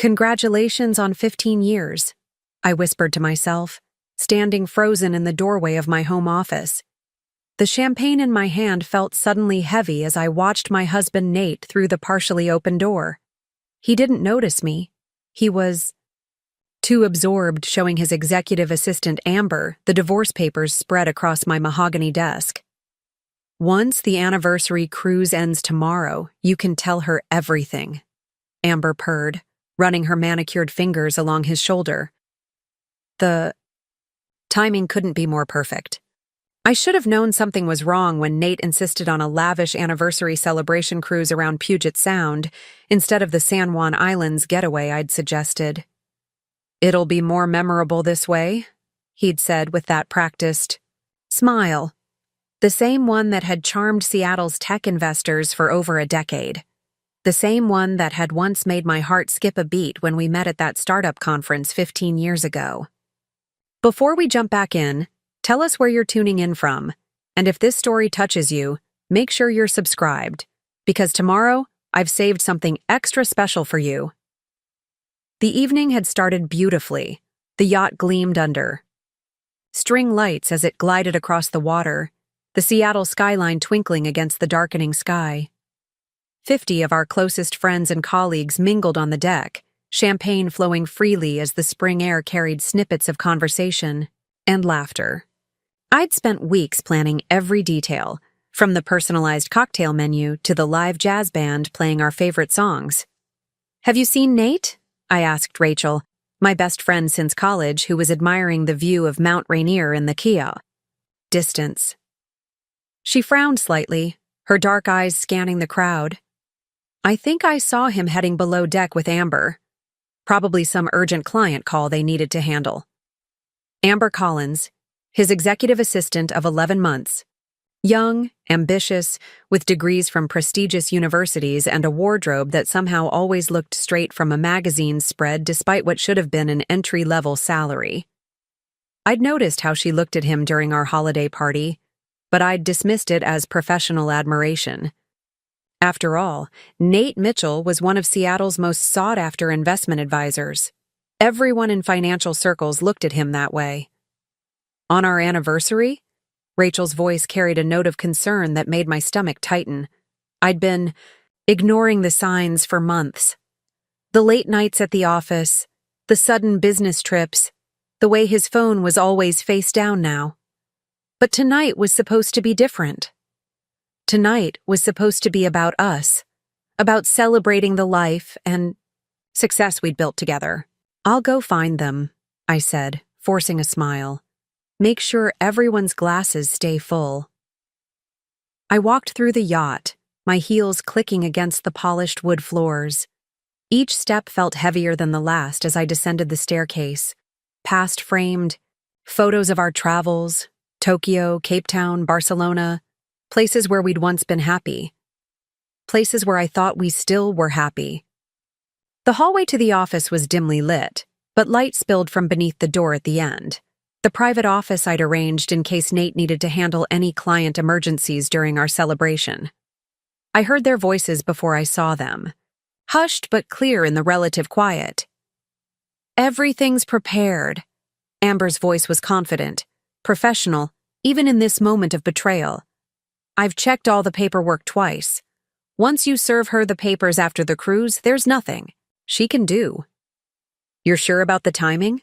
Congratulations on 15 years, I whispered to myself, standing frozen in the doorway of my home office. The champagne in my hand felt suddenly heavy as I watched my husband Nate through the partially open door. He didn't notice me. He was too absorbed showing his executive assistant Amber the divorce papers spread across my mahogany desk. Once the anniversary cruise ends tomorrow, you can tell her everything, Amber purred, running her manicured fingers along his shoulder. The timing couldn't be more perfect. I should have known something was wrong when Nate insisted on a lavish anniversary celebration cruise around Puget Sound instead of the San Juan Islands getaway I'd suggested. "It'll be more memorable this way," he'd said with that practiced smile, the same one that had charmed Seattle's tech investors for over a decade, the same one that had once made my heart skip a beat when we met at that startup conference 15 years ago. Before we jump back in, tell us where you're tuning in from, and if this story touches you, make sure you're subscribed, because tomorrow I've saved something extra special for you. The evening had started beautifully. The yacht gleamed under string lights as it glided across the water, the Seattle skyline twinkling against the darkening sky. 50 of our closest friends and colleagues mingled on the deck, champagne flowing freely as the spring air carried snippets of conversation and laughter. I'd spent weeks planning every detail, from the personalized cocktail menu to the live jazz band playing our favorite songs. "Have you seen Nate?" I asked Rachel, my best friend since college, who was admiring the view of Mount Rainier in the Kia distance. She frowned slightly, her dark eyes scanning the crowd. "I think I saw him heading below deck with Amber. Probably some urgent client call they needed to handle." Amber Collins, his executive assistant of 11 months. Young, ambitious, with degrees from prestigious universities and a wardrobe that somehow always looked straight from a magazine spread despite what should have been an entry-level salary. I'd noticed how she looked at him during our holiday party, but I'd dismissed it as professional admiration. After all, Nate Mitchell was one of Seattle's most sought-after investment advisors. Everyone in financial circles looked at him that way. "On our anniversary?" Rachel's voice carried a note of concern that made my stomach tighten. I'd been ignoring the signs for months. The late nights at the office, the sudden business trips, the way his phone was always face down now. But tonight was supposed to be different. Tonight was supposed to be about us, about celebrating the life and success we'd built together. "I'll go find them," I said, forcing a smile. "Make sure everyone's glasses stay full." I walked through the yacht, my heels clicking against the polished wood floors. Each step felt heavier than the last as I descended the staircase, past framed photos of our travels, Tokyo, Cape Town, Barcelona, places where we'd once been happy. Places where I thought we still were happy. The hallway to the office was dimly lit, but light spilled from beneath the door at the end. The private office I'd arranged in case Nate needed to handle any client emergencies during our celebration. I heard their voices before I saw them, hushed but clear in the relative quiet. "Everything's prepared." Amber's voice was confident, professional, even in this moment of betrayal. "I've checked all the paperwork twice. Once you serve her the papers after the cruise, there's nothing she can do." "You're sure about the timing?"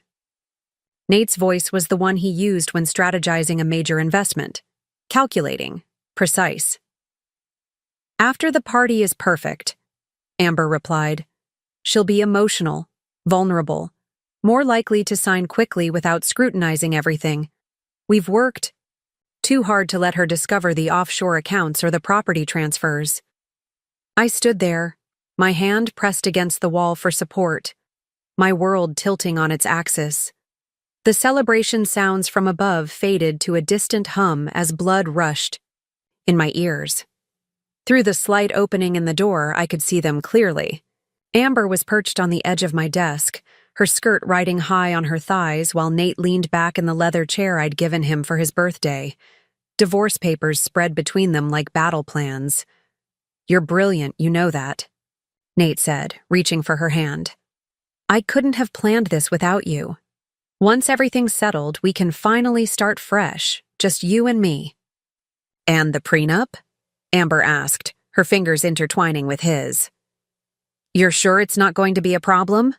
Nate's voice was the one he used when strategizing a major investment. Calculating, precise. "After the party is perfect," Amber replied. "She'll be emotional, vulnerable, more likely to sign quickly without scrutinizing everything. We've worked too hard to let her discover the offshore accounts or the property transfers." I stood there, my hand pressed against the wall for support, my world tilting on its axis. The celebration sounds from above faded to a distant hum as blood rushed in my ears. Through the slight opening in the door, I could see them clearly. Amber was perched on the edge of my desk, her skirt riding high on her thighs while Nate leaned back in the leather chair I'd given him for his birthday. Divorce papers spread between them like battle plans. "You're brilliant, you know that," Nate said, reaching for her hand. I couldn't have planned this without you. Once everything's settled, we can finally start fresh, just you and me." "And the prenup?" Amber asked, her fingers intertwining with his. "You're sure it's not going to be a problem?"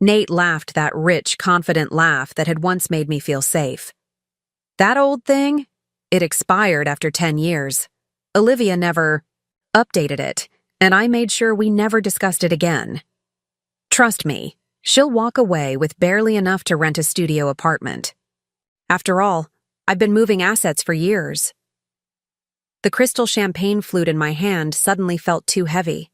Nate laughed that rich, confident laugh that had once made me feel safe. "That old thing? It expired after 10 years. Olivia never updated it, and I made sure we never discussed it again. Trust me, she'll walk away with barely enough to rent a studio apartment. After all, I've been moving assets for years." The crystal champagne flute in my hand suddenly felt too heavy.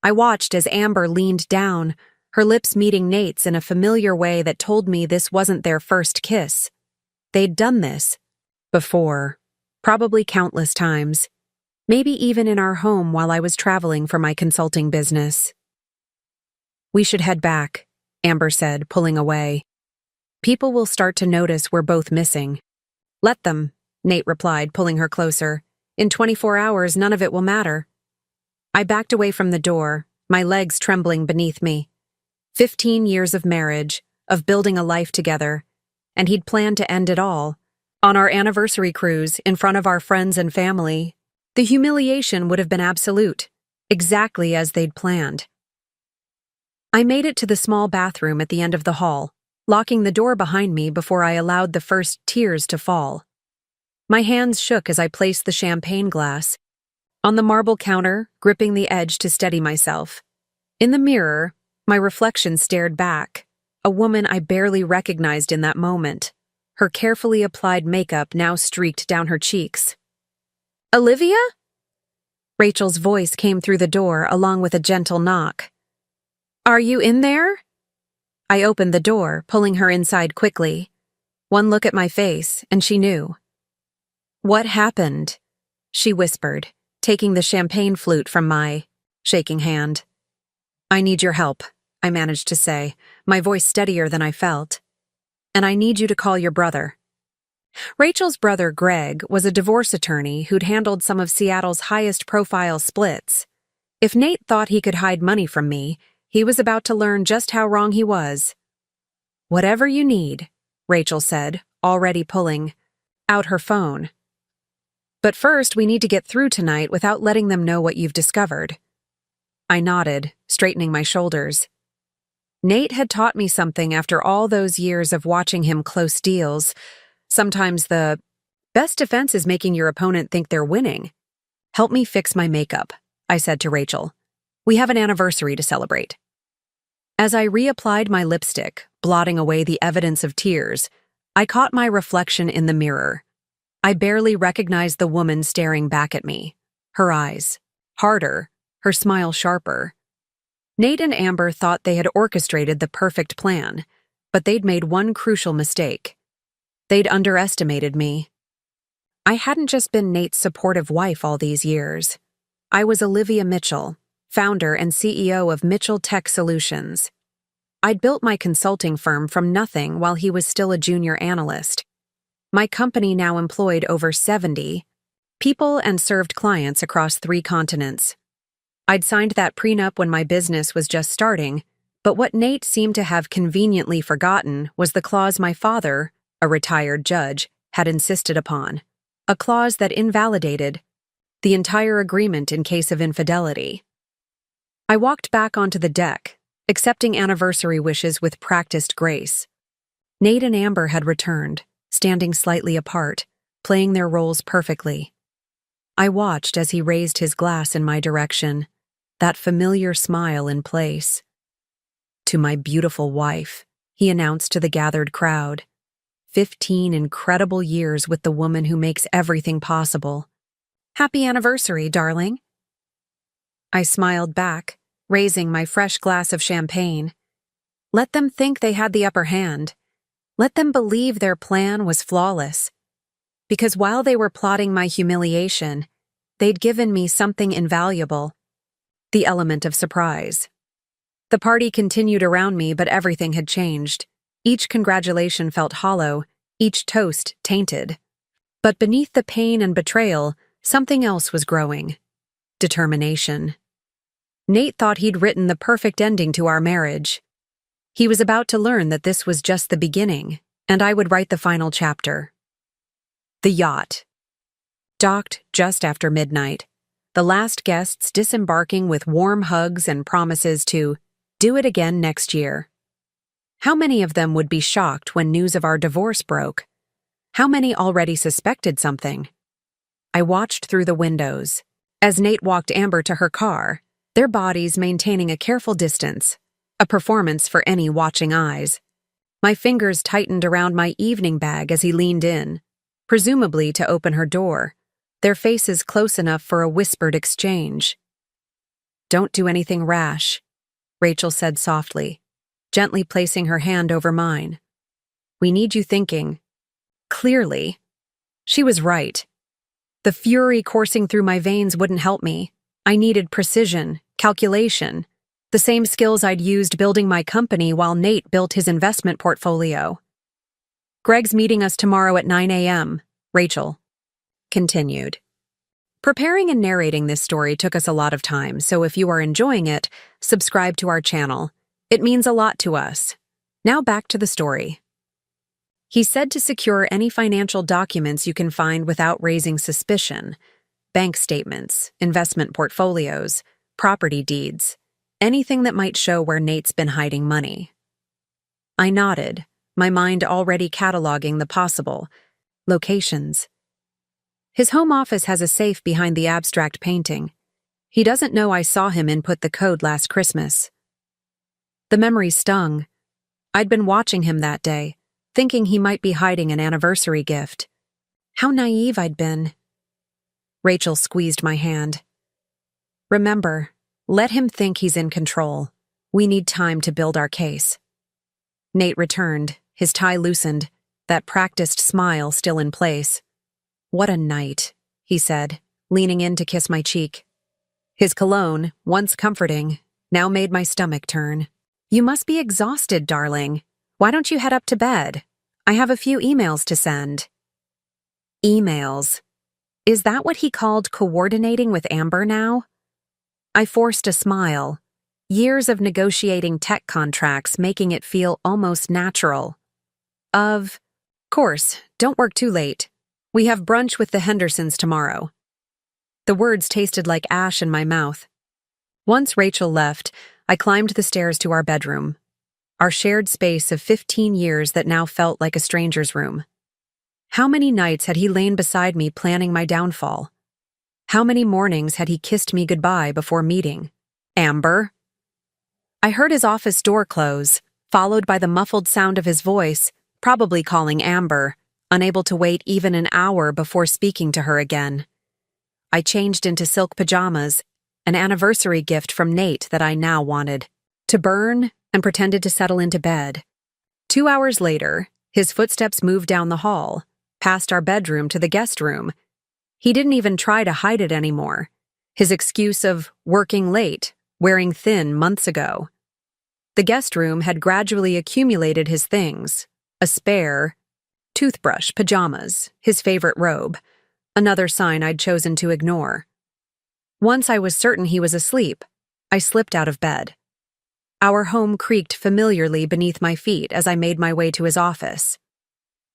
I watched as Amber leaned down, her lips meeting Nate's in a familiar way that told me this wasn't their first kiss. They'd done this before, probably countless times, maybe even in our home while I was traveling for my consulting business. "We should head back," Amber said, pulling away. "People will start to notice we're both missing." "Let them," Nate replied, pulling her closer. "In 24 hours, none of it will matter." I backed away from the door, my legs trembling beneath me. 15 years of marriage, of building a life together, and he'd planned to end it all. On our anniversary cruise, in front of our friends and family, the humiliation would have been absolute, exactly as they'd planned. I made it to the small bathroom at the end of the hall, locking the door behind me before I allowed the first tears to fall. My hands shook as I placed the champagne glass on the marble counter, gripping the edge to steady myself. In the mirror, my reflection stared back, a woman I barely recognized in that moment, her carefully applied makeup now streaked down her cheeks. "Olivia?" Rachel's voice came through the door along with a gentle knock. "Are you in there?" I opened the door, pulling her inside quickly. One look at my face, and she knew. "What happened?" she whispered, taking the champagne flute from my shaking hand. "I need your help," I managed to say, my voice steadier than I felt. "And I need you to call your brother." Rachel's brother, Greg, was a divorce attorney who'd handled some of Seattle's highest-profile splits. If Nate thought he could hide money from me, he was about to learn just how wrong he was. "Whatever you need," Rachel said, already pulling out her phone. "But first, we need to get through tonight without letting them know what you've discovered." I nodded, straightening my shoulders. Nate had taught me something after all those years of watching him close deals. Sometimes the best defense is making your opponent think they're winning. "Help me fix my makeup," I said to Rachel. "We have an anniversary to celebrate." As I reapplied my lipstick, blotting away the evidence of tears, I caught my reflection in the mirror. I barely recognized the woman staring back at me. Her eyes harder, her smile sharper. Nate and Amber thought they had orchestrated the perfect plan, but they'd made one crucial mistake. They'd underestimated me. I hadn't just been Nate's supportive wife all these years. I was Olivia Mitchell, founder and CEO of Mitchell Tech Solutions. I'd built my consulting firm from nothing while he was still a junior analyst. My company now employed over 70 people and served clients across 3 continents. I'd signed that prenup when my business was just starting, but what Nate seemed to have conveniently forgotten was the clause my father, a retired judge, had insisted upon, a clause that invalidated the entire agreement in case of infidelity. I walked back onto the deck, accepting anniversary wishes with practiced grace. Nate and Amber had returned, standing slightly apart, playing their roles perfectly. I watched as he raised his glass in my direction, that familiar smile in place. "To my beautiful wife," he announced to the gathered crowd. 15 incredible years with the woman who makes everything possible. "Happy anniversary, darling." I smiled back, raising my fresh glass of champagne. Let them think they had the upper hand. Let them believe their plan was flawless. Because while they were plotting my humiliation, they'd given me something invaluable: the element of surprise. The party continued around me, but everything had changed. Each congratulation felt hollow, each toast tainted. But beneath the pain and betrayal, something else was growing: determination. Nate thought he'd written the perfect ending to our marriage. He was about to learn that this was just the beginning, and I would write the final chapter. The yacht. Docked just after midnight, the last guests disembarking with warm hugs and promises to do it again next year. How many of them would be shocked when news of our divorce broke? How many already suspected something? I watched through the windows as Nate walked Amber to her car, their bodies maintaining a careful distance, a performance for any watching eyes. My fingers tightened around my evening bag as he leaned in, presumably to open her door, their faces close enough for a whispered exchange. "Don't do anything rash," Rachel said softly, gently placing her hand over mine. "We need you thinking clearly." She was right. The fury coursing through my veins wouldn't help me. I needed precision, calculation, the same skills I'd used building my company while Nate built his investment portfolio. "Greg's meeting us tomorrow at 9 a.m., Rachel continued. Preparing and narrating this story took us a lot of time, so if you are enjoying it, subscribe to our channel. It means a lot to us. Now back to the story. He said to secure any financial documents you can find without raising suspicion. Bank statements, investment portfolios, property deeds, anything that might show where Nate's been hiding money. I nodded, my mind already cataloging the possible locations. His home office has a safe behind the abstract painting. He doesn't know I saw him input the code last Christmas. The memory stung. I'd been watching him that day, thinking he might be hiding an anniversary gift. How naive I'd been. Rachel squeezed my hand. "Remember, let him think he's in control. We need time to build our case." Nate returned, his tie loosened, that practiced smile still in place. "What a night," he said, leaning in to kiss my cheek. His cologne, once comforting, now made my stomach turn. "You must be exhausted, darling. Why don't you head up to bed? I have a few emails to send." Emails. Is that what he called coordinating with Amber now? I forced a smile. Years of negotiating tech contracts making it feel almost natural. Of course, don't work too late. We have brunch with the Hendersons tomorrow. The words tasted like ash in my mouth. Once Rachel left, I climbed the stairs to our bedroom, our shared space of 15 years that now felt like a stranger's room. How many nights had he lain beside me planning my downfall? How many mornings had he kissed me goodbye before meeting? Amber? I heard his office door close, followed by the muffled sound of his voice, probably calling Amber, unable to wait even an hour before speaking to her again. I changed into silk pajamas, an anniversary gift from Nate that I now wanted to burn, and pretended to settle into bed. 2 hours later, his footsteps moved down the hall, past our bedroom to the guest room. He didn't even try to hide it anymore. His excuse of working late, wearing thin months ago. The guest room had gradually accumulated his things, a spare toothbrush, pajamas, his favorite robe, another sign I'd chosen to ignore. Once I was certain he was asleep, I slipped out of bed. Our home creaked familiarly beneath my feet as I made my way to his office.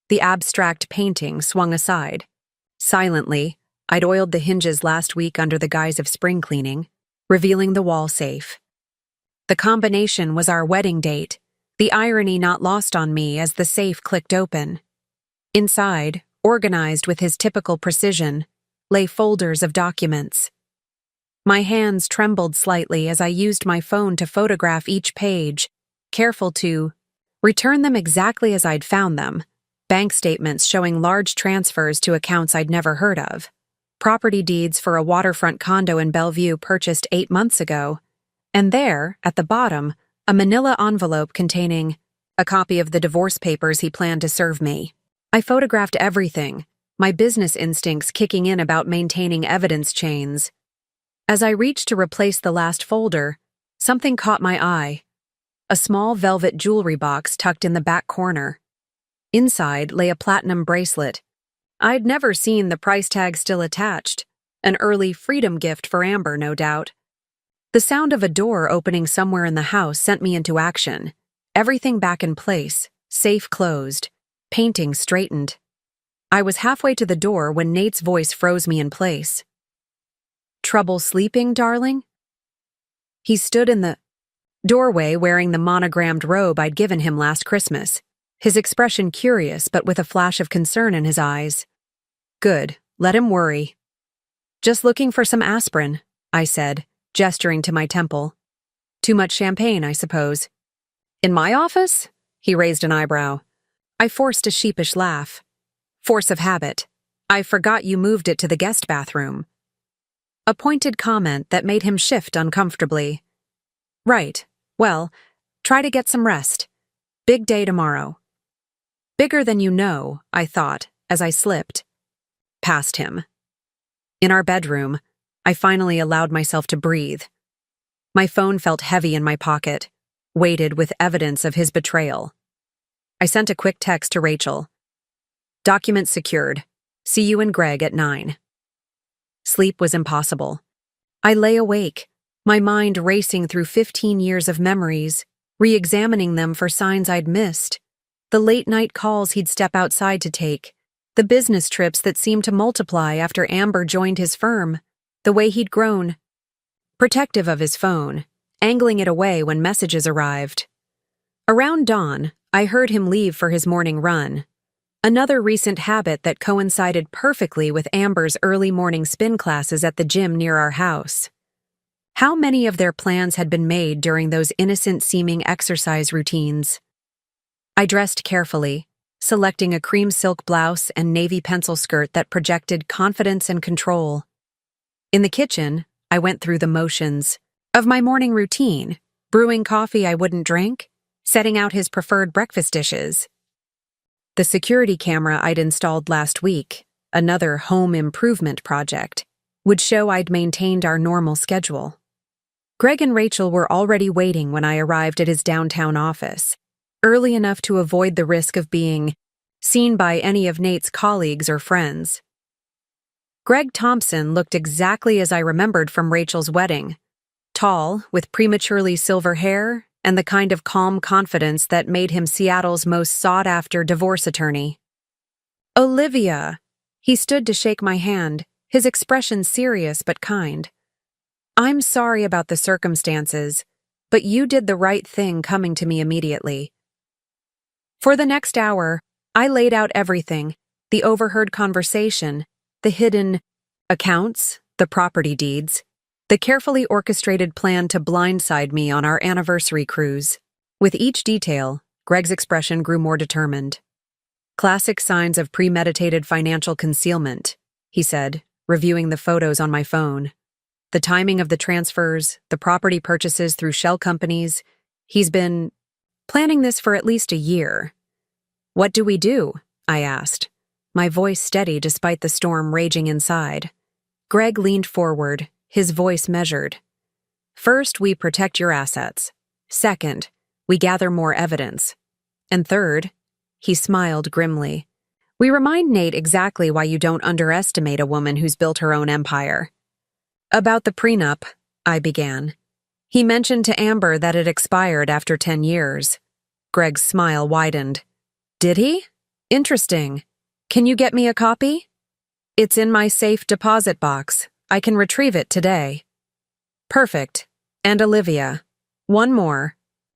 The abstract painting swung aside. Silently, I'd oiled the hinges last week under the guise of spring cleaning, revealing the wall safe. The combination was our wedding date, the irony not lost on me as the safe clicked open. Inside, organized with his typical precision, lay folders of documents. My hands trembled slightly as I used my phone to photograph each page, careful to return them exactly as I'd found them. Bank statements showing large transfers to accounts I'd never heard of. Property deeds for a waterfront condo in Bellevue purchased 8 months ago. And there, at the bottom, a manila envelope containing a copy of the divorce papers he planned to serve me. I photographed everything, my business instincts kicking in about maintaining evidence chains. As I reached to replace the last folder, something caught my eye. A small velvet jewelry box tucked in the back corner. Inside lay a platinum bracelet. I'd never seen the price tag still attached. An early freedom gift for Amber, no doubt. The sound of a door opening somewhere in the house sent me into action. Everything back in place, safe closed, painting straightened. I was halfway to the door when Nate's voice froze me in place. "Trouble sleeping, darling?" He stood in the doorway wearing the monogrammed robe I'd given him last Christmas, his expression curious but with a flash of concern in his eyes. "Good, let him worry." "Just looking for some aspirin," I said, gesturing to my temple. "Too much champagne, I suppose." "In my office?" He raised an eyebrow. I forced a sheepish laugh. "Force of habit. I forgot you moved it to the guest bathroom." A pointed comment that made him shift uncomfortably. "Right. Well, try to get some rest. Big day tomorrow." Bigger than you know, I thought, as I slipped past him. In our bedroom, I finally allowed myself to breathe. My phone felt heavy in my pocket, weighted with evidence of his betrayal. I sent a quick text to Rachel. "Documents secured. See you and Greg at 9. Sleep was impossible. I lay awake, my mind racing through 15 years of memories, re-examining them for signs I'd missed. The late-night calls he'd step outside to take, the business trips that seemed to multiply after Amber joined his firm, the way he'd grown. Protective of his phone, angling it away when messages arrived. Around dawn, I heard him leave for his morning run. Another recent habit that coincided perfectly with Amber's early morning spin classes at the gym near our house. How many of their plans had been made during those innocent-seeming exercise routines? I dressed carefully, selecting a cream silk blouse and navy pencil skirt that projected confidence and control. In the kitchen, I went through the motions of my morning routine, brewing coffee I wouldn't drink, setting out his preferred breakfast dishes. The security camera I'd installed last week, another home improvement project, would show I'd maintained our normal schedule. Greg and Rachel were already waiting when I arrived at his downtown office, early enough to avoid the risk of being seen by any of Nate's colleagues or friends. Greg Thompson looked exactly as I remembered from Rachel's wedding. Tall, with prematurely silver hair, and the kind of calm confidence that made him Seattle's most sought-after divorce attorney. "Olivia!" He stood to shake my hand, his expression serious but kind. "I'm sorry about the circumstances, but you did the right thing coming to me immediately." For the next hour, I laid out everything, the overheard conversation, the hidden accounts, the property deeds, the carefully orchestrated plan to blindside me on our anniversary cruise. With each detail, Greg's expression grew more determined. "Classic signs of premeditated financial concealment," he said, reviewing the photos on my phone. "The timing of the transfers, the property purchases through shell companies. He's been planning this for at least a year." "What do we do?" I asked, my voice steady despite the storm raging inside. Greg leaned forward, his voice measured. "First, we protect your assets. Second, we gather more evidence. And third," he smiled grimly, "we remind Nate exactly why you don't underestimate a woman who's built her own empire." "About the prenup," I began. "He mentioned to Amber that it expired after 10 years. Greg's smile widened. "Did he? Interesting. Can you get me a copy?" "It's in my safe deposit box. I can retrieve it today." "Perfect. And Olivia, one more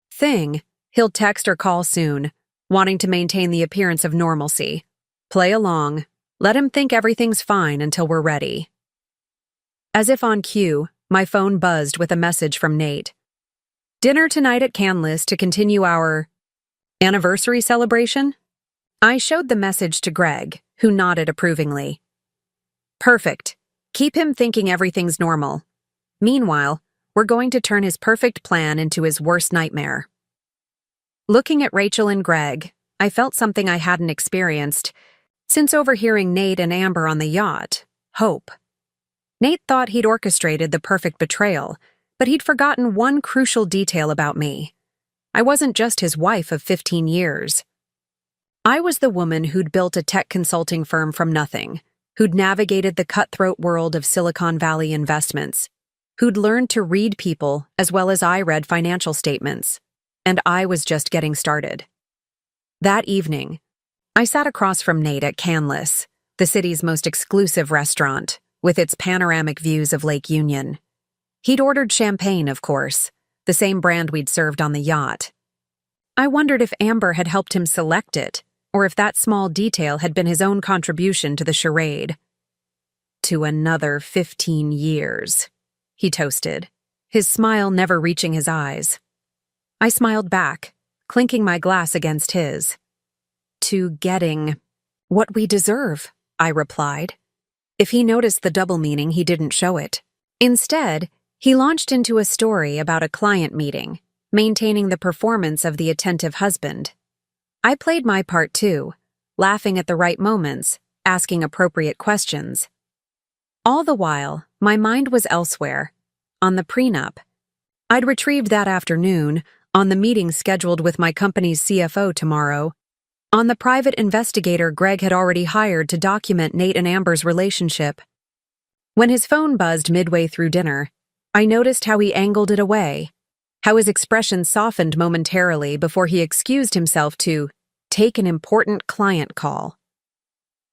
thing. He'll text or call soon, wanting to maintain the appearance of normalcy. Play along. Let him think everything's fine until we're ready." As if on cue, my phone buzzed with a message from Nate. "Dinner tonight at Canlis to continue our anniversary celebration?" I showed the message to Greg, who nodded approvingly. "Perfect. Keep him thinking everything's normal. Meanwhile, we're going to turn his perfect plan into his worst nightmare." Looking at Rachel and Greg, I felt something I hadn't experienced since overhearing Nate and Amber on the yacht: hope. Nate thought he'd orchestrated the perfect betrayal, but he'd forgotten one crucial detail about me. I wasn't just his wife of 15 years. I was the woman who'd built a tech consulting firm from nothing, who'd navigated the cutthroat world of Silicon Valley investments, who'd learned to read people as well as I read financial statements. and I was just getting started. That evening, I sat across from Nate at Canlis, the city's most exclusive restaurant, with its panoramic views of Lake Union. He'd ordered champagne, of course, the same brand we'd served on the yacht. I wondered if Amber had helped him select it, or if that small detail had been his own contribution to the charade. "To another 15 years," he toasted, his smile never reaching his eyes. I smiled back, clinking my glass against his. "To getting what we deserve," I replied. If he noticed the double meaning, he didn't show it. Instead, he launched into a story about a client meeting, maintaining the performance of the attentive husband. I played my part too, laughing at the right moments, asking appropriate questions. All the while, my mind was elsewhere, on the prenup. I'd retrieved that afternoon, on the meeting scheduled with my company's CFO tomorrow, on the private investigator Greg had already hired to document Nate and Amber's relationship. When his phone buzzed midway through dinner, I noticed how he angled it away, how his expression softened momentarily before he excused himself to take an important client call.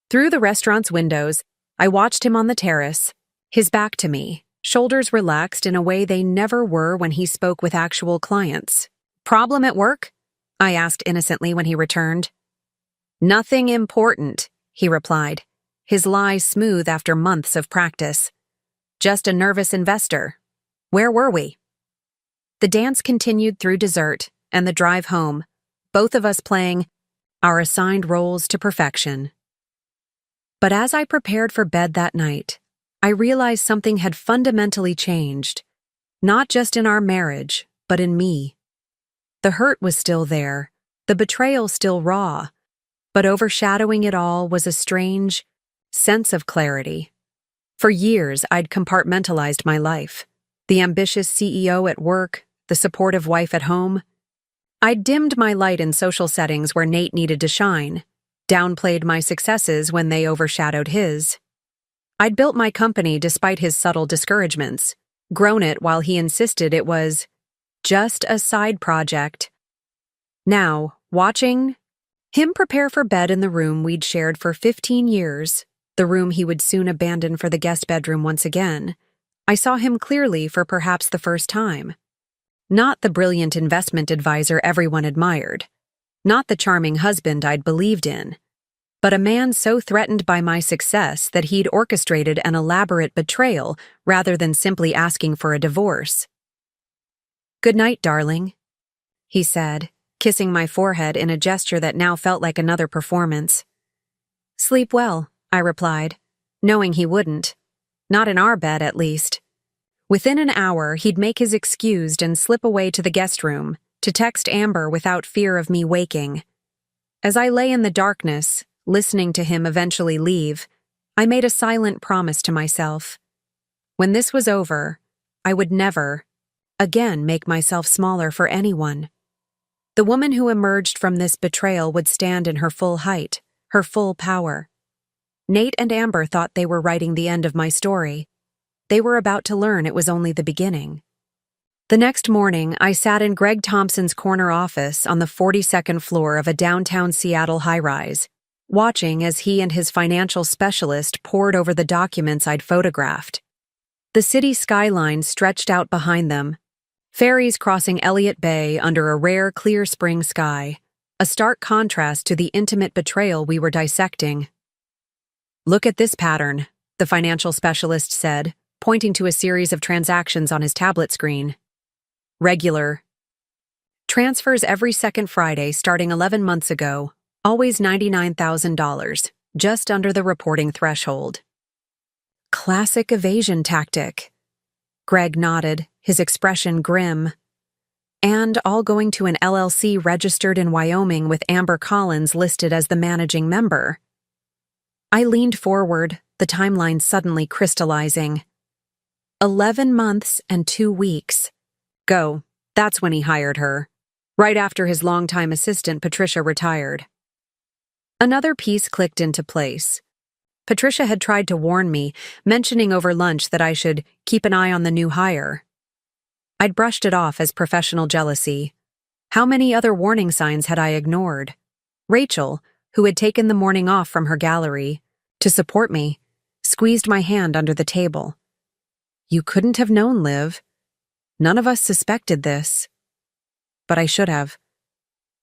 Through the restaurant's windows, I watched him on the terrace, his back to me, shoulders relaxed in a way they never were when he spoke with actual clients. "Problem at work?" I asked innocently when he returned. "Nothing important," he replied, his lie smooth after months of practice. "Just a nervous investor. Where were we?" The dance continued through dessert and the drive home, both of us playing our assigned roles to perfection. But as I prepared for bed that night, I realized something had fundamentally changed, not just in our marriage, but in me. The hurt was still there, the betrayal still raw, but overshadowing it all was a strange sense of clarity. For years, I'd compartmentalized my life, the ambitious CEO at work, the supportive wife at home. I'd dimmed my light in social settings where Nate needed to shine, downplayed my successes when they overshadowed his. I'd built my company despite his subtle discouragements, grown it while he insisted it was just a side project. Now, watching him prepare for bed in the room we'd shared for 15 years, the room he would soon abandon for the guest bedroom once again, I saw him clearly for perhaps the first time. Not the brilliant investment advisor everyone admired, not the charming husband I'd believed in, but a man so threatened by my success that he'd orchestrated an elaborate betrayal rather than simply asking for a divorce. "Good night, darling," he said, kissing my forehead in a gesture that now felt like another performance. "Sleep well," I replied, knowing he wouldn't. Not in our bed, at least. Within an hour, he'd make his excuse and slip away to the guest room, to text Amber without fear of me waking. As I lay in the darkness, listening to him eventually leave, I made a silent promise to myself. When this was over, I would never, again, make myself smaller for anyone. The woman who emerged from this betrayal would stand in her full height, her full power. Nate and Amber thought they were writing the end of my story. They were about to learn it was only the beginning. The next morning, I sat in Greg Thompson's corner office on the 42nd floor of a downtown Seattle high-rise, watching as he and his financial specialist pored over the documents I'd photographed. The city skyline stretched out behind them, ferries crossing Elliott Bay under a rare clear spring sky, a stark contrast to the intimate betrayal we were dissecting. "Look at this pattern," the financial specialist said, pointing to a series of transactions on his tablet screen. "Regular transfers every second Friday starting 11 months ago, always $99,000, just under the reporting threshold." "Classic evasion tactic." Greg nodded, his expression grim. "And all going to an LLC registered in Wyoming with Amber Collins listed as the managing member." I leaned forward, the timeline suddenly crystallizing. 11 months and 2 weeks. Go. That's when he hired her. Right after his longtime assistant, Patricia, retired. Another piece clicked into place. Patricia had tried to warn me, mentioning over lunch that I should keep an eye on the new hire. I'd brushed it off as professional jealousy. How many other warning signs had I ignored? Rachel, who had taken the morning off from her gallery to support me, squeezed my hand under the table. You couldn't have known, Liv. None of us suspected this. But I should have.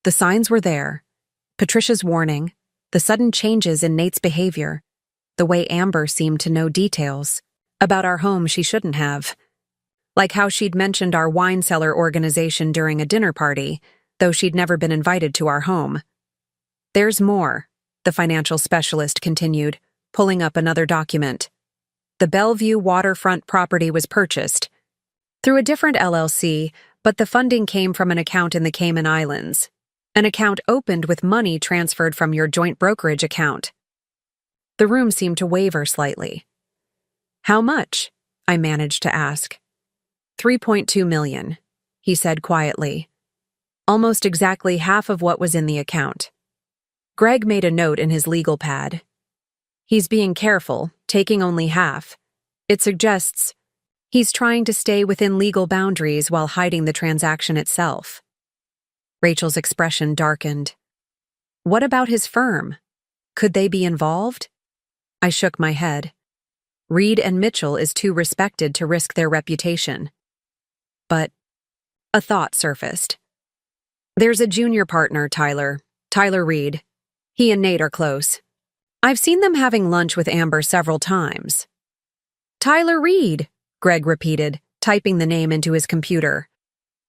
The signs were there. Patricia's warning, the sudden changes in Nate's behavior, the way Amber seemed to know details about our home she shouldn't have. Like how she'd mentioned our wine cellar organization during a dinner party, though she'd never been invited to our home. There's more, the financial specialist continued, pulling up another document. The Bellevue waterfront property was purchased through a different LLC, but the funding came from an account in the Cayman Islands. An account opened with money transferred from your joint brokerage account. The room seemed to waver slightly. How much? I managed to ask. $3.2 million, he said quietly. Almost exactly half of what was in the account. Greg made a note in his legal pad. He's being careful, taking only half. It suggests he's trying to stay within legal boundaries while hiding the transaction itself. Rachel's expression darkened. What about his firm? Could they be involved? I shook my head. Reed and Mitchell is too respected to risk their reputation. But a thought surfaced. There's a junior partner, Tyler Reed. He and Nate are close. I've seen them having lunch with Amber several times. Tyler Reed, Greg repeated, typing the name into his computer.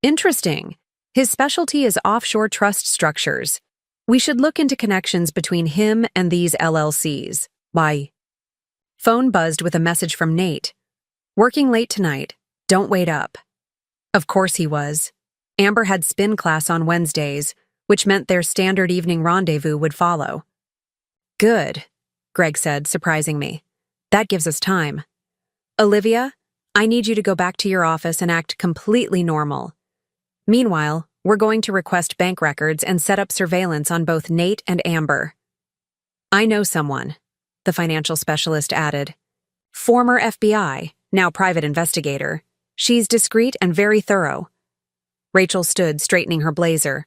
Interesting. His specialty is offshore trust structures. We should look into connections between him and these LLCs. Why? Phone buzzed with a message from Nate. Working late tonight. Don't wait up. Of course he was. Amber had spin class on Wednesdays, which meant their standard evening rendezvous would follow. Good, Greg said, surprising me. That gives us time. Olivia, I need you to go back to your office and act completely normal. Meanwhile, we're going to request bank records and set up surveillance on both Nate and Amber. I know someone, the financial specialist added. Former FBI, now private investigator. She's discreet and very thorough. Rachel stood, straightening her blazer.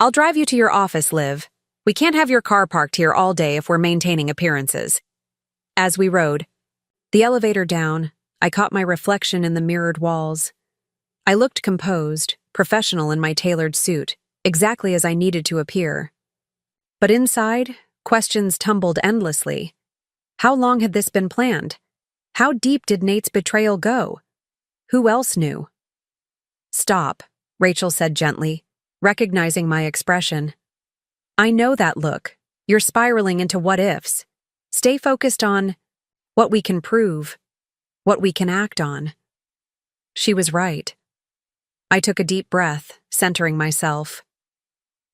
I'll drive you to your office, Liv. We can't have your car parked here all day if we're maintaining appearances. As we rode, the elevator down, I caught my reflection in the mirrored walls. I looked composed, professional in my tailored suit, exactly as I needed to appear. But inside, questions tumbled endlessly. How long had this been planned? How deep did Nate's betrayal go? Who else knew? Stop, Rachel said gently, recognizing my expression. I know that look. You're spiraling into what-ifs. Stay focused on what we can prove, what we can act on. She was right. I took a deep breath, centering myself.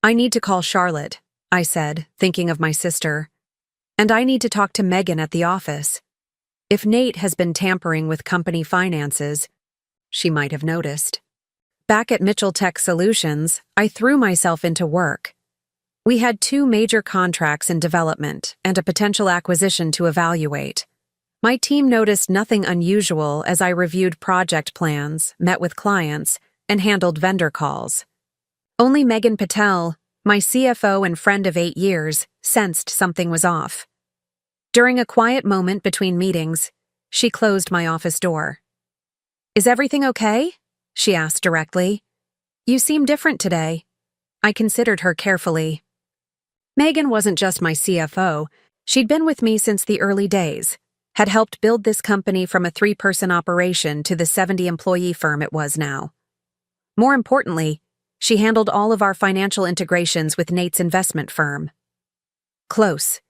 I need to call Charlotte, I said, thinking of my sister. And I need to talk to Megan at the office. If Nate has been tampering with company finances, she might have noticed. Back at Mitchell Tech Solutions, I threw myself into work. We had 2 major contracts in development and a potential acquisition to evaluate. My team noticed nothing unusual as I reviewed project plans, met with clients, and handled vendor calls. Only Megan Patel, my CFO and friend of 8 years, sensed something was off. During a quiet moment between meetings, she closed my office door. Is everything okay? She asked directly. You seem different today. I considered her carefully. Megan wasn't just my CFO. She'd been with me since the early days, had helped build this company from a 3-person operation to the 70-employee firm it was now. More importantly, she handled all of our financial integrations with Nate's investment firm. Close.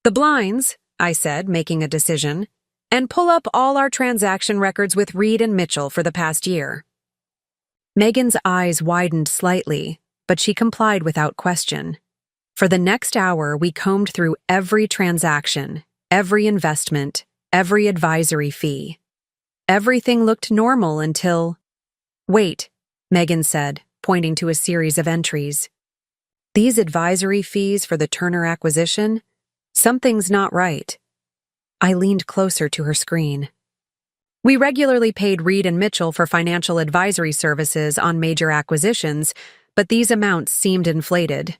The blinds, I said, making a decision, and pull up all our transaction records with Reed and Mitchell for the past year. Megan's eyes widened slightly, but she complied without question. For the next hour, we combed through every transaction, every investment, every advisory fee. Everything looked normal until... Wait, Megan said, pointing to a series of entries. These advisory fees for the Turner acquisition? Something's not right. I leaned closer to her screen. We regularly paid Reed and Mitchell for financial advisory services on major acquisitions, but these amounts seemed inflated.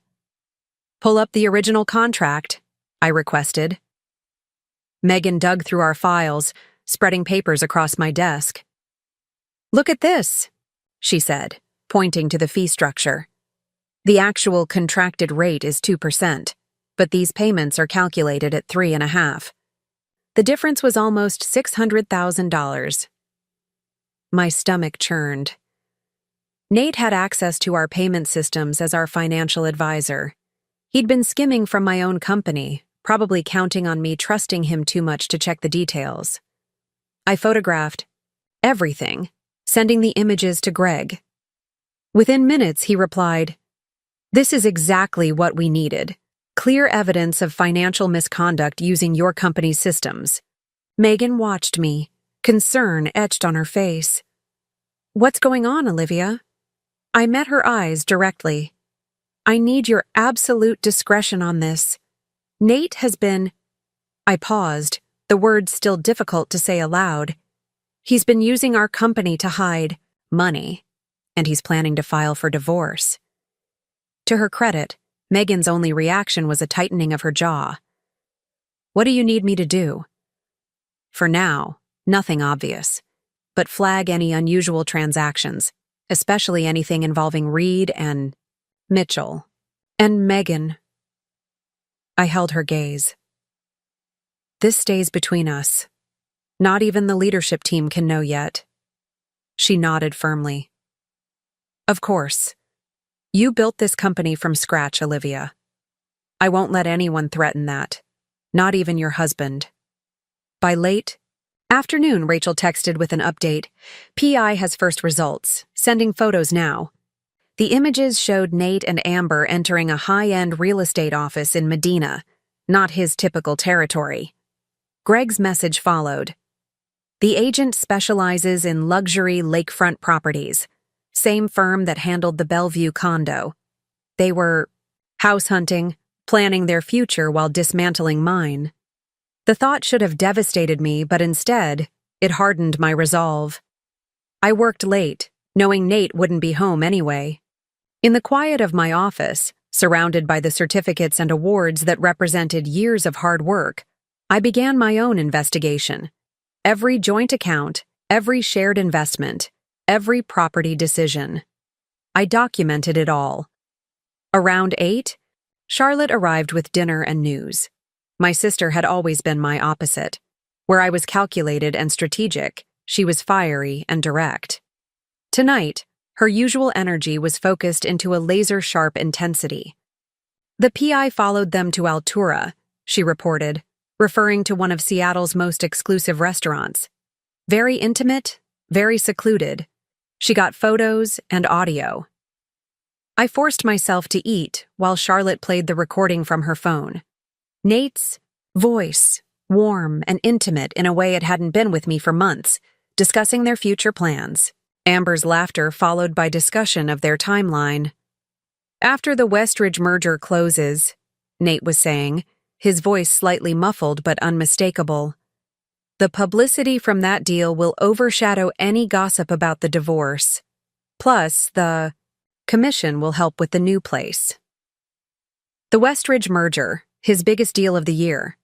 "Pull up the original contract," I requested. Megan dug through our files, spreading papers across my desk. "Look at this," she said, pointing to the fee structure. "The actual contracted rate is 2%, but these payments are calculated at 3.5%. The difference was almost $600,000. My stomach churned. Nate had access to our payment systems as our financial advisor. He'd been skimming from my own company, probably counting on me trusting him too much to check the details. I photographed everything, sending the images to Greg. Within minutes, he replied, "This is exactly what we needed. Clear evidence of financial misconduct using your company's systems." Megan watched me, concern etched on her face. "What's going on, Olivia?" I met her eyes directly. "I need your absolute discretion on this. Nate has been—" I paused, the words still difficult to say aloud. "He's been using our company to hide money, and he's planning to file for divorce." To her credit, Megan's only reaction was a tightening of her jaw. "What do you need me to do?" "For now, nothing obvious, but flag any unusual transactions, especially anything involving Reed and Mitchell and Megan." I held her gaze. "This stays between us. Not even the leadership team can know yet." She nodded firmly. "Of course. You built this company from scratch, Olivia. I won't let anyone threaten that, not even your husband." By late afternoon, Rachel texted with an update. "PI has first results, sending photos now." The images showed Nate and Amber entering a high-end real estate office in Medina, not his typical territory. Greg's message followed. "The agent specializes in luxury lakefront properties. Same firm that handled the Bellevue condo. They were house hunting, planning their future while dismantling mine." The thought should have devastated me, but instead, it hardened my resolve. I worked late, knowing Nate wouldn't be home anyway. In the quiet of my office, surrounded by the certificates and awards that represented years of hard work, I began my own investigation. Every joint account, every shared investment, every property decision. I documented it all. Around 8, Charlotte arrived with dinner and news. My sister had always been my opposite. Where I was calculated and strategic, she was fiery and direct. Tonight, her usual energy was focused into a laser-sharp intensity. "The PI followed them to Altura," she reported, referring to one of Seattle's most exclusive restaurants. "Very intimate, very secluded. She got photos and audio." I forced myself to eat while Charlotte played the recording from her phone. Nate's voice, warm and intimate in a way it hadn't been with me for months, discussing their future plans. Amber's laughter followed by discussion of their timeline. "After the Westridge merger closes," Nate was saying, his voice slightly muffled but unmistakable, "the publicity from that deal will overshadow any gossip about the divorce. Plus, the commission will help with the new place." The Westridge merger, his biggest deal of the year.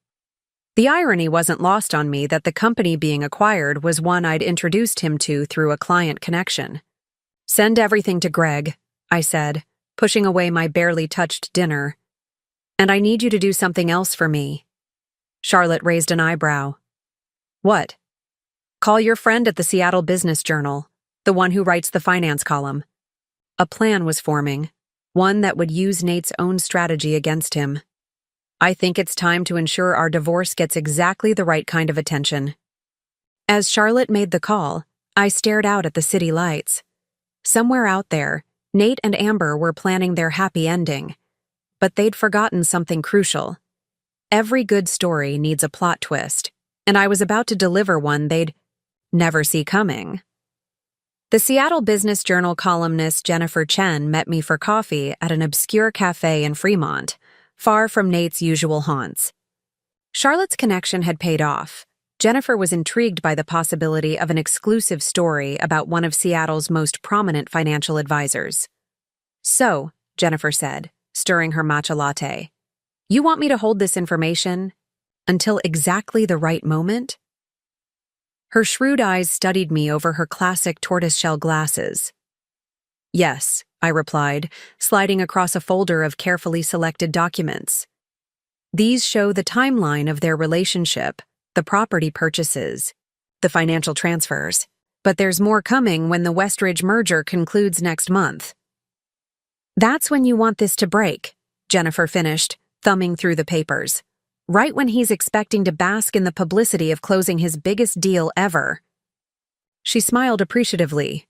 The irony wasn't lost on me that the company being acquired was one I'd introduced him to through a client connection. "Send everything to Greg," I said, pushing away my barely touched dinner. "And I need you to do something else for me." Charlotte raised an eyebrow. "What?" "Call your friend at the Seattle Business Journal, the one who writes the finance column." A plan was forming, one that would use Nate's own strategy against him. "I think it's time to ensure our divorce gets exactly the right kind of attention." As Charlotte made the call, I stared out at the city lights. Somewhere out there, Nate and Amber were planning their happy ending. But they'd forgotten something crucial. Every good story needs a plot twist, and I was about to deliver one they'd never see coming. The Seattle Business Journal columnist Jennifer Chen met me for coffee at an obscure cafe in Fremont, far from Nate's usual haunts. Charlotte's connection had paid off. Jennifer was intrigued by the possibility of an exclusive story about one of Seattle's most prominent financial advisors. So, Jennifer said, stirring her matcha latte, you want me to hold this information until exactly the right moment? Her shrewd eyes studied me over her classic tortoiseshell glasses. Yes, I replied, sliding across a folder of carefully selected documents. These show the timeline of their relationship, the property purchases, the financial transfers. But there's more coming when the Westridge merger concludes next month. That's when you want this to break, Jennifer finished, thumbing through the papers. Right when he's expecting to bask in the publicity of closing his biggest deal ever. She smiled appreciatively.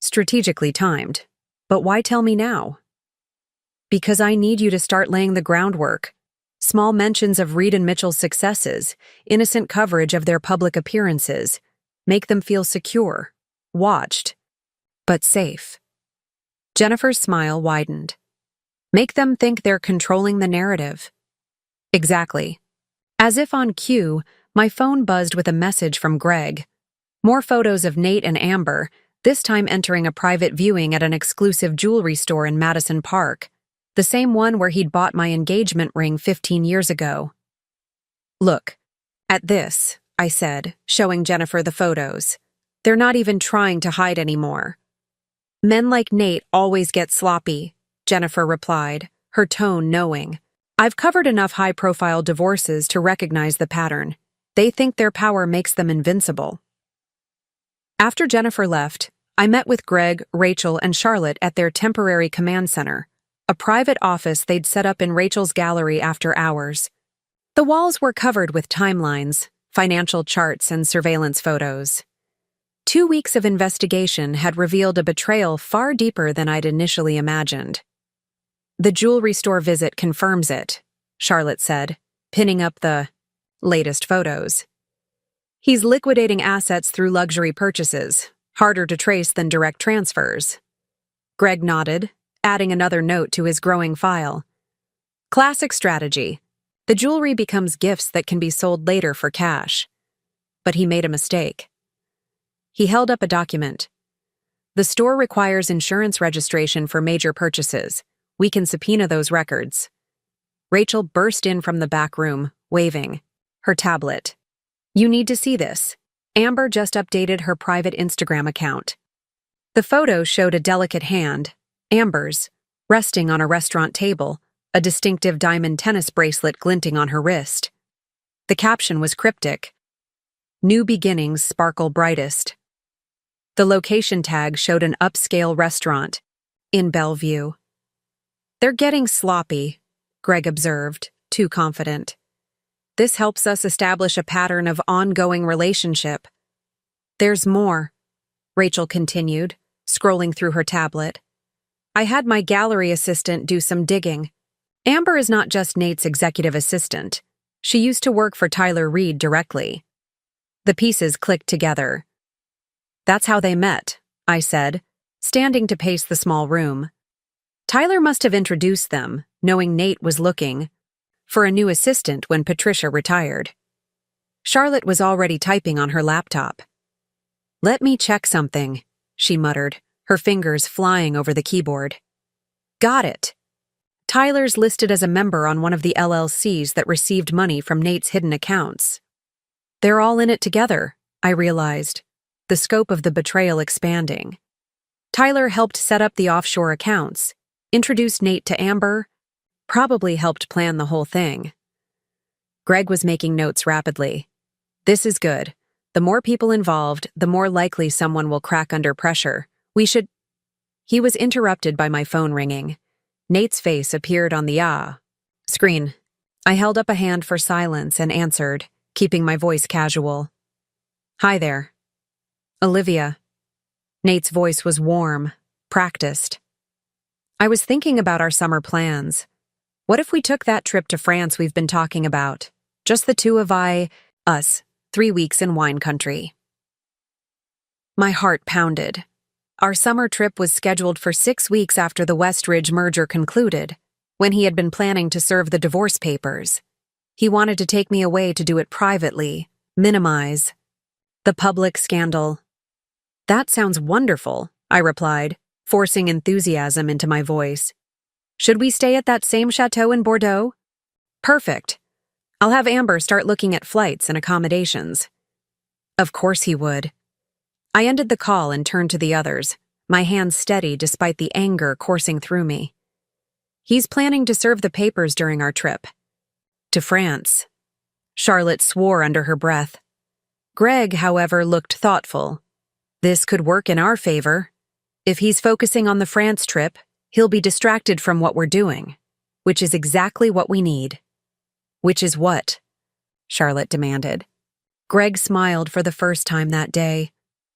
Strategically timed. But why tell me now? Because I need you to start laying the groundwork. Small mentions of Reed and Mitchell's successes, innocent coverage of their public appearances. Make them feel secure, watched, but safe. Jennifer's smile widened. Make them think they're controlling the narrative. Exactly. As if on cue, my phone buzzed with a message from Greg. More photos of Nate and Amber, this time entering a private viewing at an exclusive jewelry store in Madison Park, the same one where he'd bought my engagement ring 15 years ago. Look, at this, I said, showing Jennifer the photos. They're not even trying to hide anymore. Men like Nate always get sloppy, Jennifer replied, her tone knowing. I've covered enough high-profile divorces to recognize the pattern. They think their power makes them invincible. After Jennifer left, I met with Greg, Rachel, and Charlotte at their temporary command center, a private office they'd set up in Rachel's gallery after hours. The walls were covered with timelines, financial charts, and surveillance photos. 2 weeks of investigation had revealed a betrayal far deeper than I'd initially imagined. The jewelry store visit confirms it, Charlotte said, pinning up the latest photos. He's liquidating assets through luxury purchases, harder to trace than direct transfers. Greg nodded, adding another note to his growing file. Classic strategy. The jewelry becomes gifts that can be sold later for cash. But he made a mistake. He held up a document. The store requires insurance registration for major purchases. We can subpoena those records. Rachel burst in from the back room, waving her tablet. You need to see this. Amber just updated her private Instagram account. The photo showed a delicate hand, Amber's, resting on a restaurant table, a distinctive diamond tennis bracelet glinting on her wrist. The caption was cryptic. New beginnings sparkle brightest. The location tag showed an upscale restaurant in Bellevue. They're getting sloppy, Greg observed, too confident. This helps us establish a pattern of ongoing relationship. There's more, Rachel continued, scrolling through her tablet. I had my gallery assistant do some digging. Amber is not just Nate's executive assistant. She used to work for Tyler Reed directly. The pieces clicked together. That's how they met, I said, standing to pace the small room. Tyler must have introduced them, knowing Nate was looking for a new assistant when Patricia retired. Charlotte was already typing on her laptop. Let me check something, she muttered, her fingers flying over the keyboard. Got it. Tyler's listed as a member on one of the LLCs that received money from Nate's hidden accounts. They're all in it together, I realized, the scope of the betrayal expanding. Tyler helped set up the offshore accounts, introduced Nate to Amber, probably helped plan the whole thing. Greg was making notes rapidly. This is good. The more people involved, the more likely someone will crack under pressure. We should... He was interrupted by my phone ringing. Nate's face appeared on the screen. I held up a hand for silence and answered, keeping my voice casual. Hi there. Olivia. Nate's voice was warm, practiced. I was thinking about our summer plans. What if we took that trip to France we've been talking about? Just the two of us, 3 weeks in wine country. My heart pounded. Our summer trip was scheduled for 6 weeks after the Westridge merger concluded, when he had been planning to serve the divorce papers. He wanted to take me away to do it privately, minimize the public scandal. That sounds wonderful, I replied, forcing enthusiasm into my voice. Should we stay at that same chateau in Bordeaux? Perfect. I'll have Amber start looking at flights and accommodations. Of course he would. I ended the call and turned to the others, my hands steady despite the anger coursing through me. He's planning to serve the papers during our trip. To France. Charlotte swore under her breath. Greg, however, looked thoughtful. This could work in our favor. If he's focusing on the France trip, he'll be distracted from what we're doing, which is exactly what we need. Which is what? Charlotte demanded. Greg smiled for the first time that day,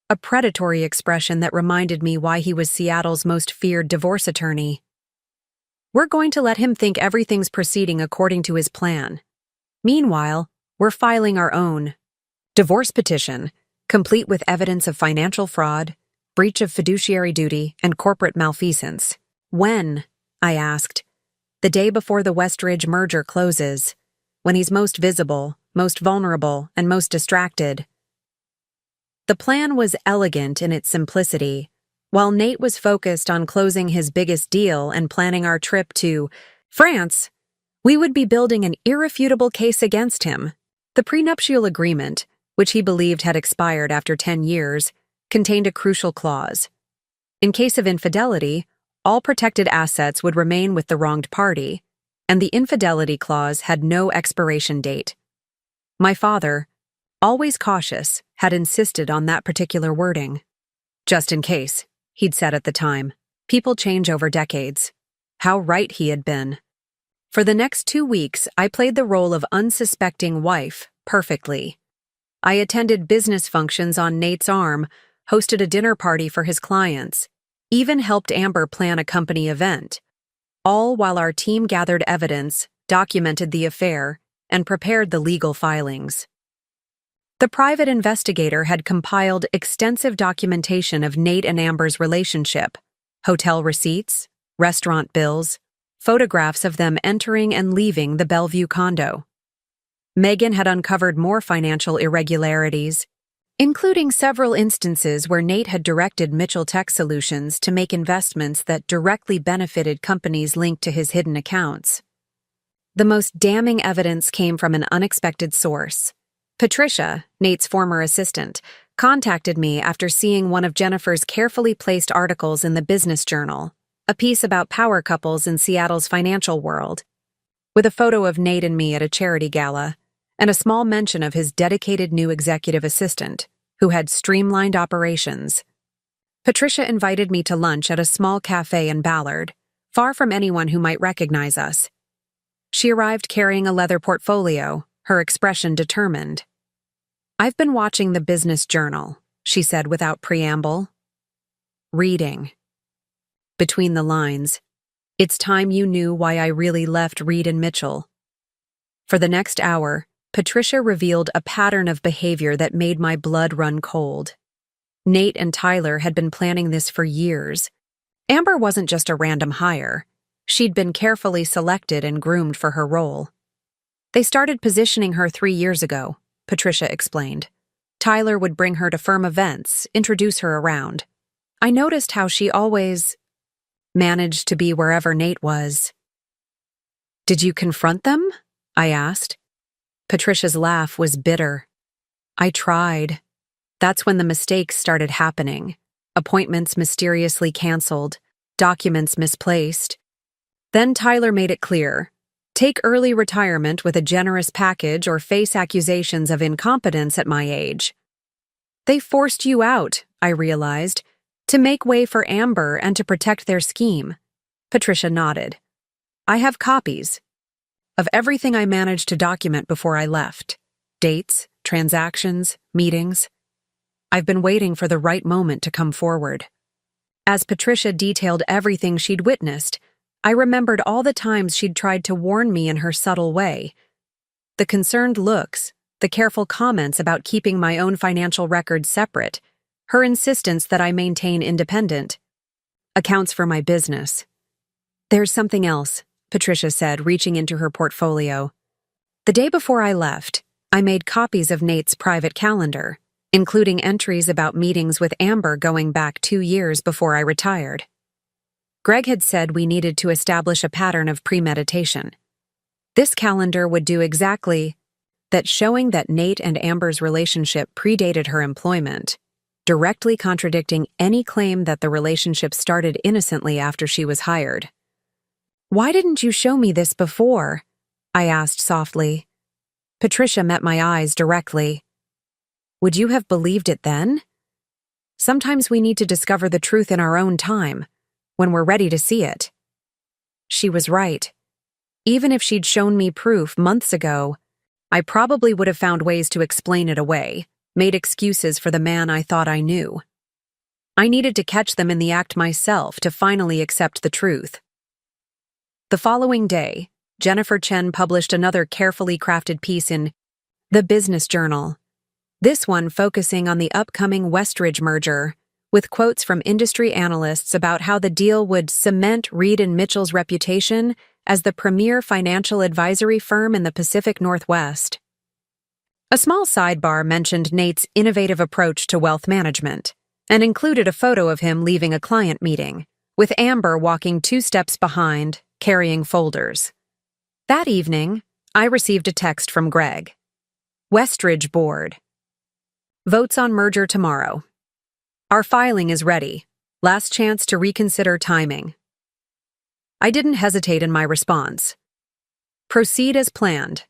a predatory expression that reminded me why he was Seattle's most feared divorce attorney. We're going to let him think everything's proceeding according to his plan. Meanwhile, we're filing our own divorce petition, complete with evidence of financial fraud, breach of fiduciary duty, and corporate malfeasance. When? I asked. The day before the Westridge merger closes, when he's most visible, most vulnerable, and most distracted. The plan was elegant in its simplicity. While Nate was focused on closing his biggest deal and planning our trip to France, we would be building an irrefutable case against him. The prenuptial agreement, which he believed had expired after 10 years, contained a crucial clause. In case of infidelity, all protected assets would remain with the wronged party, and the infidelity clause had no expiration date. My father, always cautious, had insisted on that particular wording. Just in case, he'd said at the time. People change over decades. How right he had been. For the next 2 weeks, I played the role of unsuspecting wife perfectly. I attended business functions on Nate's arm, hosted a dinner party for his clients, even helped Amber plan a company event, all while our team gathered evidence, documented the affair, and prepared the legal filings. The private investigator had compiled extensive documentation of Nate and Amber's relationship, hotel receipts, restaurant bills, photographs of them entering and leaving the Bellevue condo. Megan had uncovered more financial irregularities, including several instances where Nate had directed Mitchell Tech Solutions to make investments that directly benefited companies linked to his hidden accounts. The most damning evidence came from an unexpected source. Patricia, Nate's former assistant, contacted me after seeing one of Jennifer's carefully placed articles in the Business Journal, a piece about power couples in Seattle's financial world, with a photo of Nate and me at a charity gala, and a small mention of his dedicated new executive assistant, who had streamlined operations. Patricia invited me to lunch at a small cafe in Ballard, far from anyone who might recognize us. She arrived carrying a leather portfolio, her expression determined. "I've been watching the Business Journal," she said without preamble. "Reading." Between the lines, "It's time you knew why I really left Reed and Mitchell." For the next hour, Patricia revealed a pattern of behavior that made my blood run cold. Nate and Tyler had been planning this for years. Amber wasn't just a random hire. She'd been carefully selected and groomed for her role. They started positioning her 3 years ago, Patricia explained. Tyler would bring her to firm events, introduce her around. I noticed how she always managed to be wherever Nate was. "Did you confront them?" I asked. Patricia's laugh was bitter. "I tried. That's when the mistakes started happening. Appointments mysteriously canceled, documents misplaced. Then Tyler made it clear. Take early retirement with a generous package or face accusations of incompetence at my age. They forced you out, I realized, to make way for Amber and to protect their scheme." Patricia nodded. "I have copies of everything I managed to document before I left. Dates, transactions, meetings. I've been waiting for the right moment to come forward." As Patricia detailed everything she'd witnessed, I remembered all the times she'd tried to warn me in her subtle way. The concerned looks, the careful comments about keeping my own financial records separate, her insistence that I maintain independent accounts for my business. "There's something else," Patricia said, reaching into her portfolio. "The day before I left, I made copies of Nate's private calendar, including entries about meetings with Amber going back 2 years before I retired. Greg had said we needed to establish a pattern of premeditation. This calendar would do exactly that, showing that Nate and Amber's relationship predated her employment, directly contradicting any claim that the relationship started innocently after she was hired. "Why didn't you show me this before?" I asked softly. Patricia met my eyes directly. "Would you have believed it then? Sometimes we need to discover the truth in our own time, when we're ready to see it." She was right. Even if she'd shown me proof months ago, I probably would have found ways to explain it away, made excuses for the man I thought I knew. I needed to catch them in the act myself to finally accept the truth. The following day, Jennifer Chen published another carefully crafted piece in the Business Journal, this one focusing on the upcoming Westridge merger, with quotes from industry analysts about how the deal would cement Reed & Mitchell's reputation as the premier financial advisory firm in the Pacific Northwest. A small sidebar mentioned Nate's innovative approach to wealth management and included a photo of him leaving a client meeting, with Amber walking 2 steps behind, carrying folders. That evening, I received a text from Greg. "Westridge Board. Votes on merger tomorrow. Our filing is ready. Last chance to reconsider timing." I didn't hesitate in my response. Proceed as planned.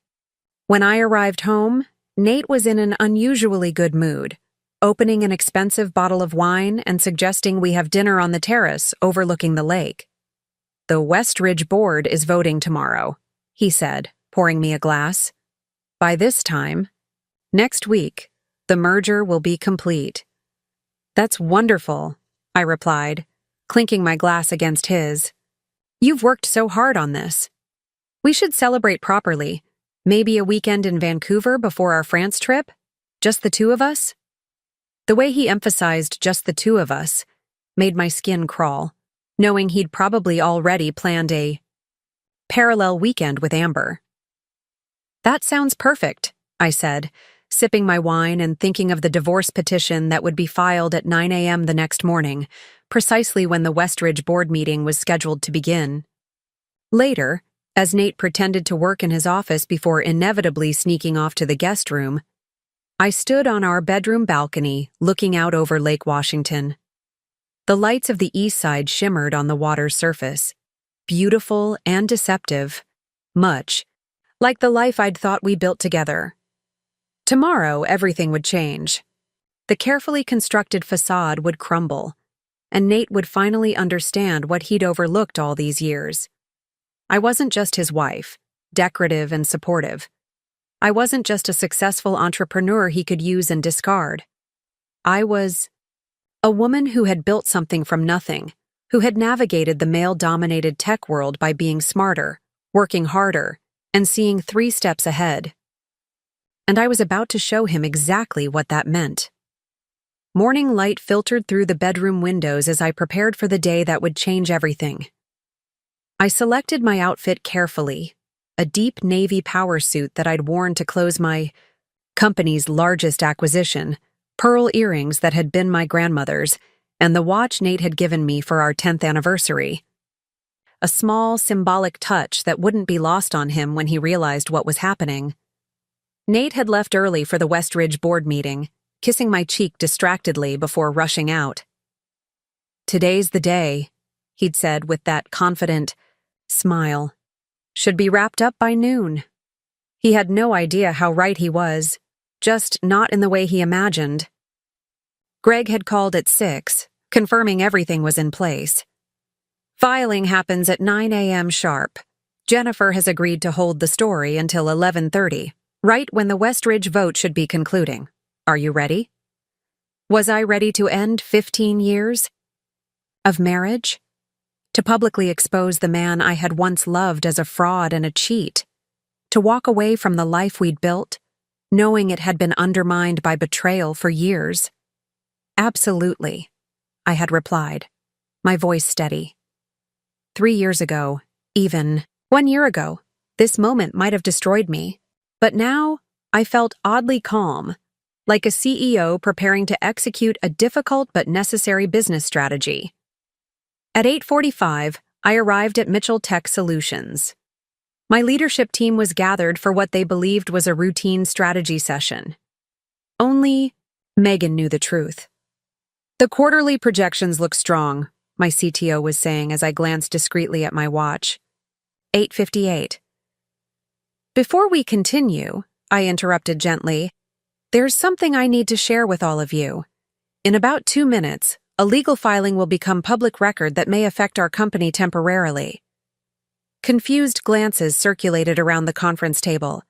When I arrived home, Nate was in an unusually good mood, opening an expensive bottle of wine and suggesting we have dinner on the terrace overlooking the lake. "The Westridge Board is voting tomorrow," he said, pouring me a glass. "By this time, next week, the merger will be complete." "That's wonderful," I replied, clinking my glass against his. "You've worked so hard on this. We should celebrate properly. Maybe a weekend in Vancouver before our France trip? Just the 2 of us?" The way he emphasized "just the 2 of us" made my skin crawl, knowing he'd probably already planned a parallel weekend with Amber. "That sounds perfect," I said, sipping my wine and thinking of the divorce petition that would be filed at 9 a.m. the next morning, precisely when the Westridge board meeting was scheduled to begin. Later, as Nate pretended to work in his office before inevitably sneaking off to the guest room, I stood on our bedroom balcony looking out over Lake Washington. The lights of the east side shimmered on the water's surface, beautiful and deceptive, much like the life I'd thought we built together. Tomorrow, everything would change. The carefully constructed facade would crumble, and Nate would finally understand what he'd overlooked all these years. I wasn't just his wife, decorative and supportive. I wasn't just a successful entrepreneur he could use and discard. I was a woman who had built something from nothing, who had navigated the male-dominated tech world by being smarter, working harder, and seeing 3 steps ahead. And I was about to show him exactly what that meant. Morning light filtered through the bedroom windows as I prepared for the day that would change everything. I selected my outfit carefully, a deep navy power suit that I'd worn to close my company's largest acquisition, pearl earrings that had been my grandmother's, and the watch Nate had given me for our 10th anniversary. A small, symbolic touch that wouldn't be lost on him when he realized what was happening. Nate had left early for the Westridge board meeting, kissing my cheek distractedly before rushing out. "Today's the day," he'd said with that confident smile. "Should be wrapped up by noon." He had no idea how right he was, just not in the way he imagined. Greg had called at 6, confirming everything was in place. "Filing happens at 9 a.m. sharp. Jennifer has agreed to hold the story until 11:30. Right when the Westridge vote should be concluding. Are you ready?" Was I ready to end 15 years of marriage? To publicly expose the man I had once loved as a fraud and a cheat? To walk away from the life we'd built, knowing it had been undermined by betrayal for years? "Absolutely," I had replied, my voice steady. 3 years ago, even 1 year ago, this moment might have destroyed me. But now, I felt oddly calm, like a CEO preparing to execute a difficult but necessary business strategy. At 8:45, I arrived at Mitchell Tech Solutions. My leadership team was gathered for what they believed was a routine strategy session. Only Megan knew the truth. The quarterly projections look strong, my CTO was saying as I glanced discreetly at my watch. 8:58. Before we continue, I interrupted gently, there's something I need to share with all of you. In about 2 minutes, a legal filing will become public record that may affect our company temporarily. Confused glances circulated around the conference table.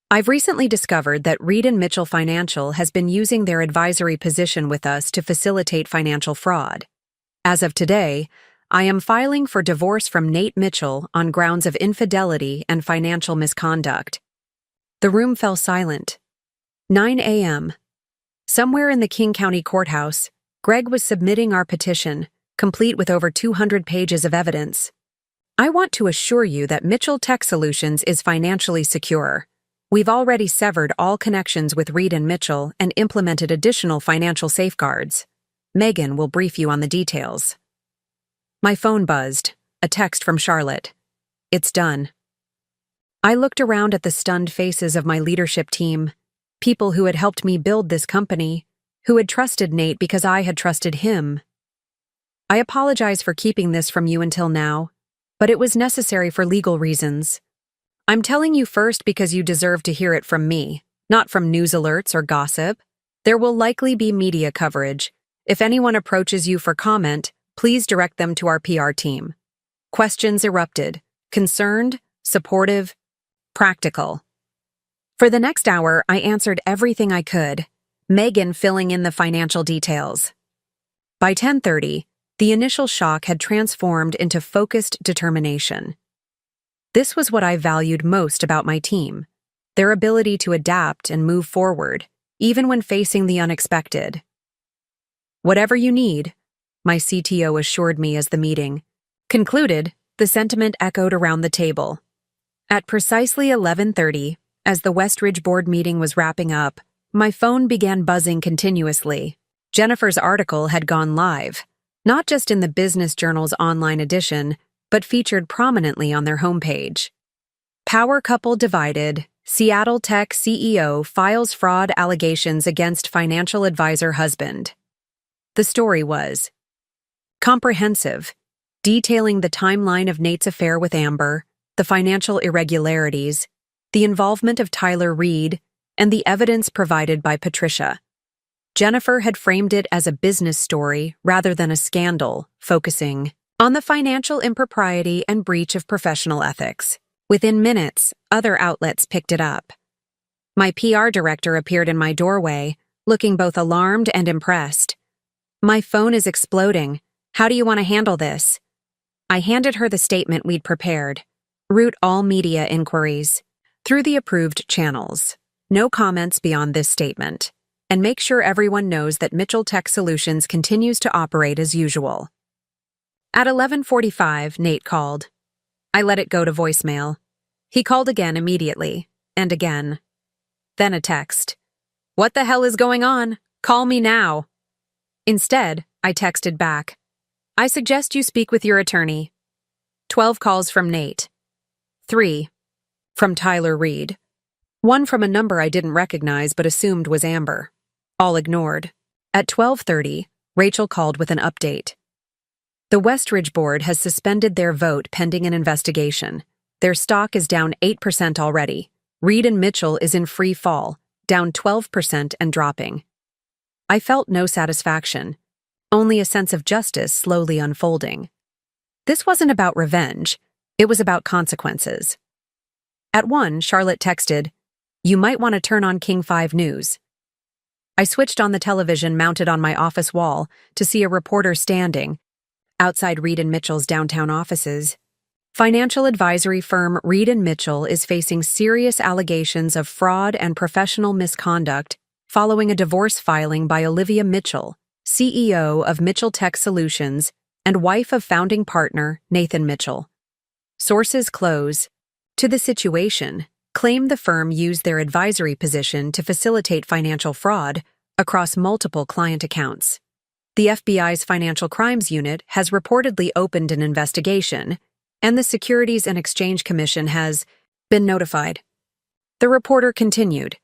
I've recently discovered that Reed & Mitchell Financial has been using their advisory position with us to facilitate financial fraud. As of today, I am filing for divorce from Nate Mitchell on grounds of infidelity and financial misconduct. The room fell silent. 9 a.m. Somewhere in the King County Courthouse, Greg was submitting our petition, complete with over 200 pages of evidence. I want to assure you that Mitchell Tech Solutions is financially secure. We've already severed all connections with Reed & Mitchell and implemented additional financial safeguards. Megan will brief you on the details. My phone buzzed, a text from Charlotte. It's done. I looked around at the stunned faces of my leadership team, people who had helped me build this company, who had trusted Nate because I had trusted him. I apologize for keeping this from you until now, but it was necessary for legal reasons. I'm telling you first because you deserve to hear it from me, not from news alerts or gossip. There will likely be media coverage. If anyone approaches you for comment, please direct them to our PR team. Questions erupted. Concerned, supportive, practical. For the next hour, I answered everything I could, Megan filling in the financial details. By 10:30, the initial shock had transformed into focused determination. This was what I valued most about my team, their ability to adapt and move forward, even when facing the unexpected. Whatever you need, my CTO assured me as the meeting concluded. The sentiment echoed around the table. At precisely 11:30, as the Westridge board meeting was wrapping up, my phone began buzzing continuously. Jennifer's article had gone live, not just in the Business Journal's online edition, but featured prominently on their homepage. Power couple divided, Seattle Tech CEO files fraud allegations against financial advisor husband. The story was comprehensive, detailing the timeline of Nate's affair with Amber, the financial irregularities, the involvement of Tyler Reed, and the evidence provided by Patricia. Jennifer had framed it as a business story rather than a scandal, focusing on the financial impropriety and breach of professional ethics. Within minutes, other outlets picked it up. My PR director appeared in my doorway, looking both alarmed and impressed. My phone is exploding. How do you want to handle this? I handed her the statement we'd prepared. Route all media inquiries through the approved channels. No comments beyond this statement. And make sure everyone knows that Mitchell Tech Solutions continues to operate as usual. At 11:45, Nate called. I let it go to voicemail. He called again immediately, and again. Then a text. What the hell is going on? Call me now. Instead, I texted back. I suggest you speak with your attorney. 12 calls from Nate. 3 from Tyler Reed. 1 from a number I didn't recognize but assumed was Amber. All ignored. At 12:30, Rachel called with an update. The Westridge board has suspended their vote pending an investigation. Their stock is down 8% already. Reed & Mitchell is in free fall, down 12% and dropping. I felt no satisfaction, only a sense of justice slowly unfolding. This wasn't about revenge, it was about consequences. At 1, Charlotte texted, "You might want to turn on King 5 News." I switched on the television mounted on my office wall to see a reporter standing outside Reed & Mitchell's downtown offices. Financial advisory firm Reed & Mitchell is facing serious allegations of fraud and professional misconduct following a divorce filing by Olivia Mitchell, CEO of Mitchell Tech Solutions and wife of founding partner Nathan Mitchell. Sources close to the situation claim the firm used their advisory position to facilitate financial fraud across multiple client accounts. The FBI's Financial Crimes Unit has reportedly opened an investigation, and the Securities and Exchange Commission has been notified. The reporter continued.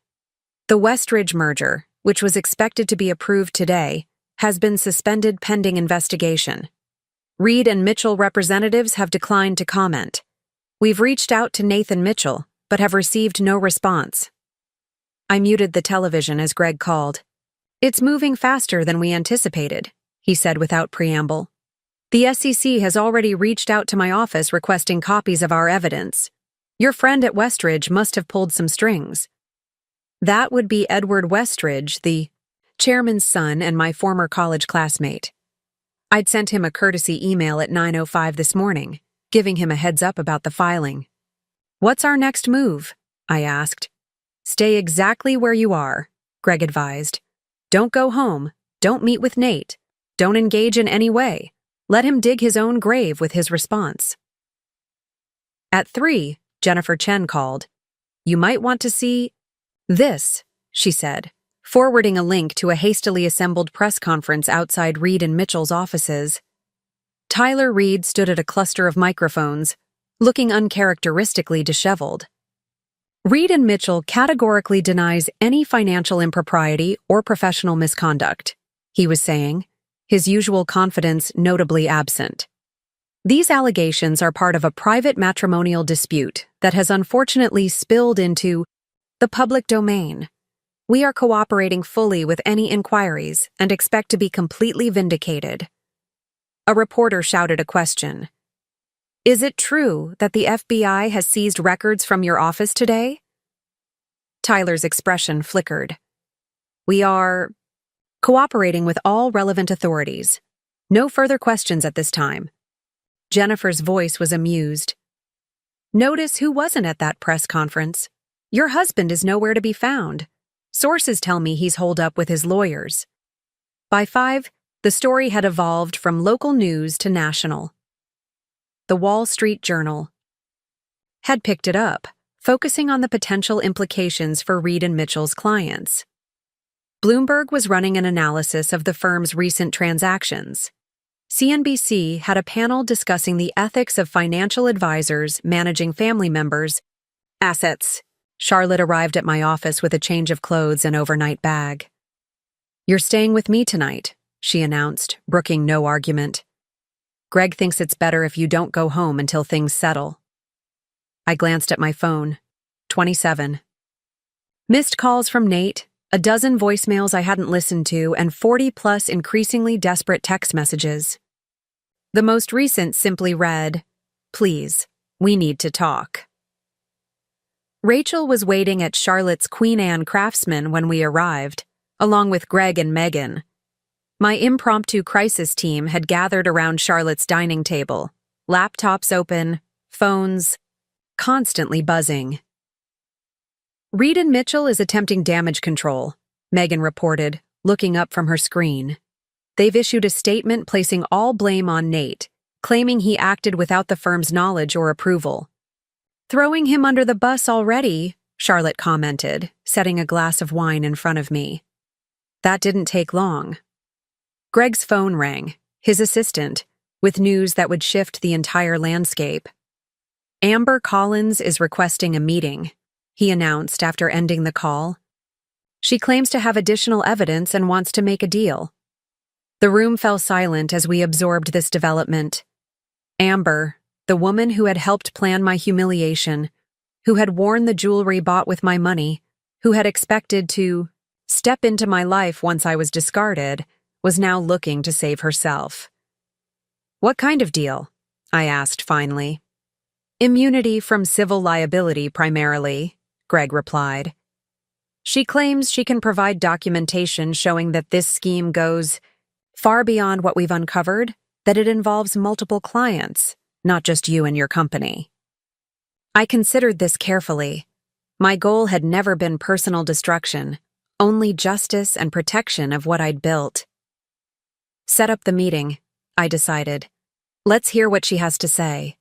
The Westridge merger, which was expected to be approved today, has been suspended pending investigation. Reed and Mitchell representatives have declined to comment. We've reached out to Nathan Mitchell, but have received no response. I muted the television as Greg called. It's moving faster than we anticipated, he said without preamble. The SEC has already reached out to my office requesting copies of our evidence. Your friend at Westridge must have pulled some strings. That would be Edward Westridge, the chairman's son and my former college classmate. I'd sent him a courtesy email at 9:05 this morning, giving him a heads up about the filing. What's our next move? I asked. Stay exactly where you are, Greg advised. Don't go home. Don't meet with Nate. Don't engage in any way. Let him dig his own grave with his response. At 3, Jennifer Chen called. You might want to see this, she said, forwarding a link to a hastily assembled press conference outside Reed and Mitchell's offices. Tyler Reed stood at a cluster of microphones, looking uncharacteristically disheveled. Reed and Mitchell categorically denies any financial impropriety or professional misconduct, he was saying, his usual confidence notably absent. These allegations are part of a private matrimonial dispute that has unfortunately spilled into the public domain. We are cooperating fully with any inquiries and expect to be completely vindicated. A reporter shouted a question. Is it true that the FBI has seized records from your office today? Tyler's expression flickered. We are cooperating with all relevant authorities. No further questions at this time. Jennifer's voice was amused. Notice who wasn't at that press conference. Your husband is nowhere to be found. Sources tell me he's holed up with his lawyers. By 5, the story had evolved from local news to national. The Wall Street Journal had picked it up, focusing on the potential implications for Reed and Mitchell's clients. Bloomberg was running an analysis of the firm's recent transactions. CNBC had a panel discussing the ethics of financial advisors managing family members' assets. Charlotte arrived at my office with a change of clothes and overnight bag. You're staying with me tonight, she announced, brooking no argument. Greg thinks it's better if you don't go home until things settle. I glanced at my phone. 27. Missed calls from Nate, a dozen voicemails I hadn't listened to, and 40+ increasingly desperate text messages. The most recent simply read, Please, we need to talk. Rachel was waiting at Charlotte's Queen Anne Craftsman when we arrived, along with Greg and Megan. My impromptu crisis team had gathered around Charlotte's dining table, laptops open, phones constantly buzzing. Reed and Mitchell is attempting damage control, Megan reported, looking up from her screen. They've issued a statement placing all blame on Nate, claiming he acted without the firm's knowledge or approval. Throwing him under the bus already, Charlotte commented, setting a glass of wine in front of me. That didn't take long. Greg's phone rang, his assistant, with news that would shift the entire landscape. Amber Collins is requesting a meeting, he announced after ending the call. She claims to have additional evidence and wants to make a deal. The room fell silent as we absorbed this development. Amber, the woman who had helped plan my humiliation, who had worn the jewelry bought with my money, who had expected to step into my life once I was discarded, was now looking to save herself. What kind of deal? I asked finally. Immunity from civil liability primarily, Greg replied. She claims she can provide documentation showing that this scheme goes far beyond what we've uncovered, that it involves multiple clients, not just you and your company. I considered this carefully. My goal had never been personal destruction, only justice and protection of what I'd built. Set up the meeting, I decided. Let's hear what she has to say.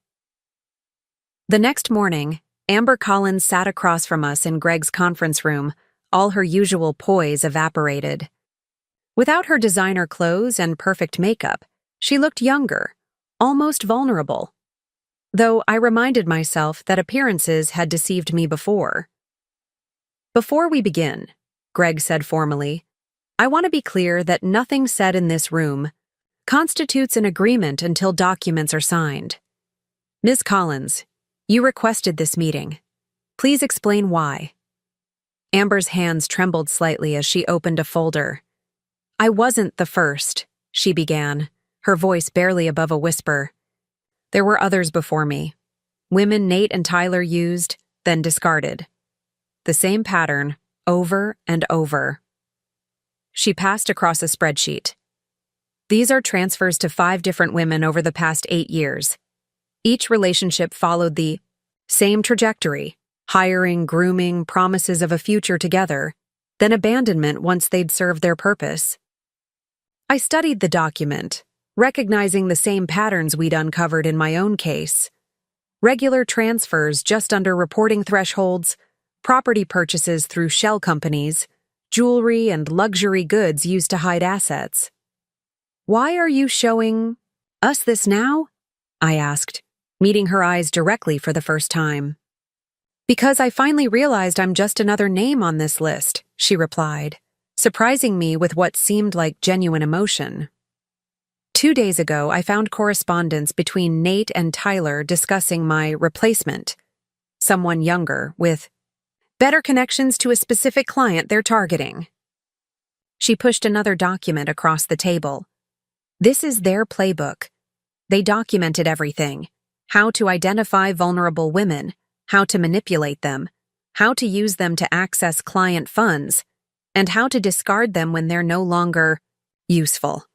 The next morning, Amber Collins sat across from us in Greg's conference room, all her usual poise evaporated. Without her designer clothes and perfect makeup, she looked younger, almost vulnerable. Though I reminded myself that appearances had deceived me before. "Before we begin," Greg said formally, "I want to be clear that nothing said in this room constitutes an agreement until documents are signed. Ms. Collins, you requested this meeting. Please explain why." Amber's hands trembled slightly as she opened a folder. "I wasn't the first," she began, her voice barely above a whisper. "There were others before me. Women Nate and Tyler used, then discarded. The same pattern, over and over." She passed across a spreadsheet. "These are transfers to 5 different women over the past 8 years. Each relationship followed the same trajectory: hiring, grooming, promises of a future together, then abandonment once they'd served their purpose." I studied the document, recognizing the same patterns we'd uncovered in my own case. Regular transfers just under reporting thresholds, property purchases through shell companies, jewelry and luxury goods used to hide assets. "Why are you showing us this now?" I asked, meeting her eyes directly for the first time. "Because I finally realized I'm just another name on this list," she replied, surprising me with what seemed like genuine emotion. 2 days ago, I found correspondence between Nate and Tyler discussing my replacement, someone younger, with better connections to a specific client they're targeting. She pushed another document across the table. This is their playbook. They documented everything: how to identify vulnerable women, how to manipulate them, how to use them to access client funds, and how to discard them when they're no longer useful.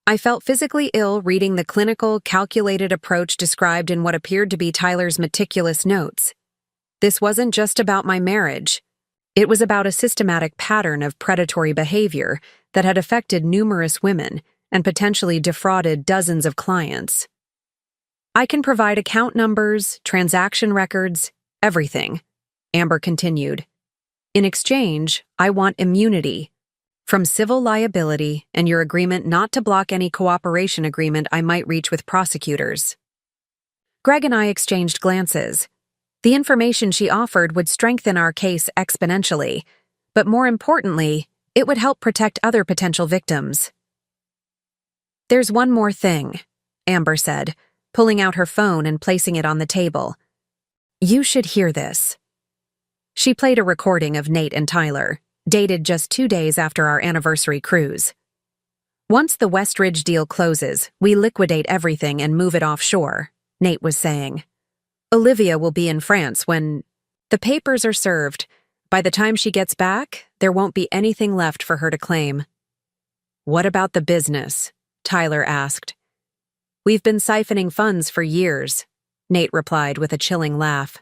I felt physically ill reading the clinical, calculated approach described in what appeared to be Tyler's meticulous notes. This wasn't just about my marriage. It was about a systematic pattern of predatory behavior that had affected numerous women and potentially defrauded dozens of clients. "I can provide account numbers, transaction records, everything," Amber continued. "In exchange, I want immunity from civil liability and your agreement not to block any cooperation agreement I might reach with prosecutors." Greg and I exchanged glances. The information she offered would strengthen our case exponentially, but more importantly, it would help protect other potential victims. "There's one more thing," Amber said, pulling out her phone and placing it on the table. "You should hear this." She played a recording of Nate and Tyler, dated just 2 days after our anniversary cruise. "Once the Westridge deal closes, we liquidate everything and move it offshore," Nate was saying. "Olivia will be in France when the papers are served. By the time she gets back, there won't be anything left for her to claim." "What about the business?" Tyler asked. "We've been siphoning funds for years," Nate replied with a chilling laugh.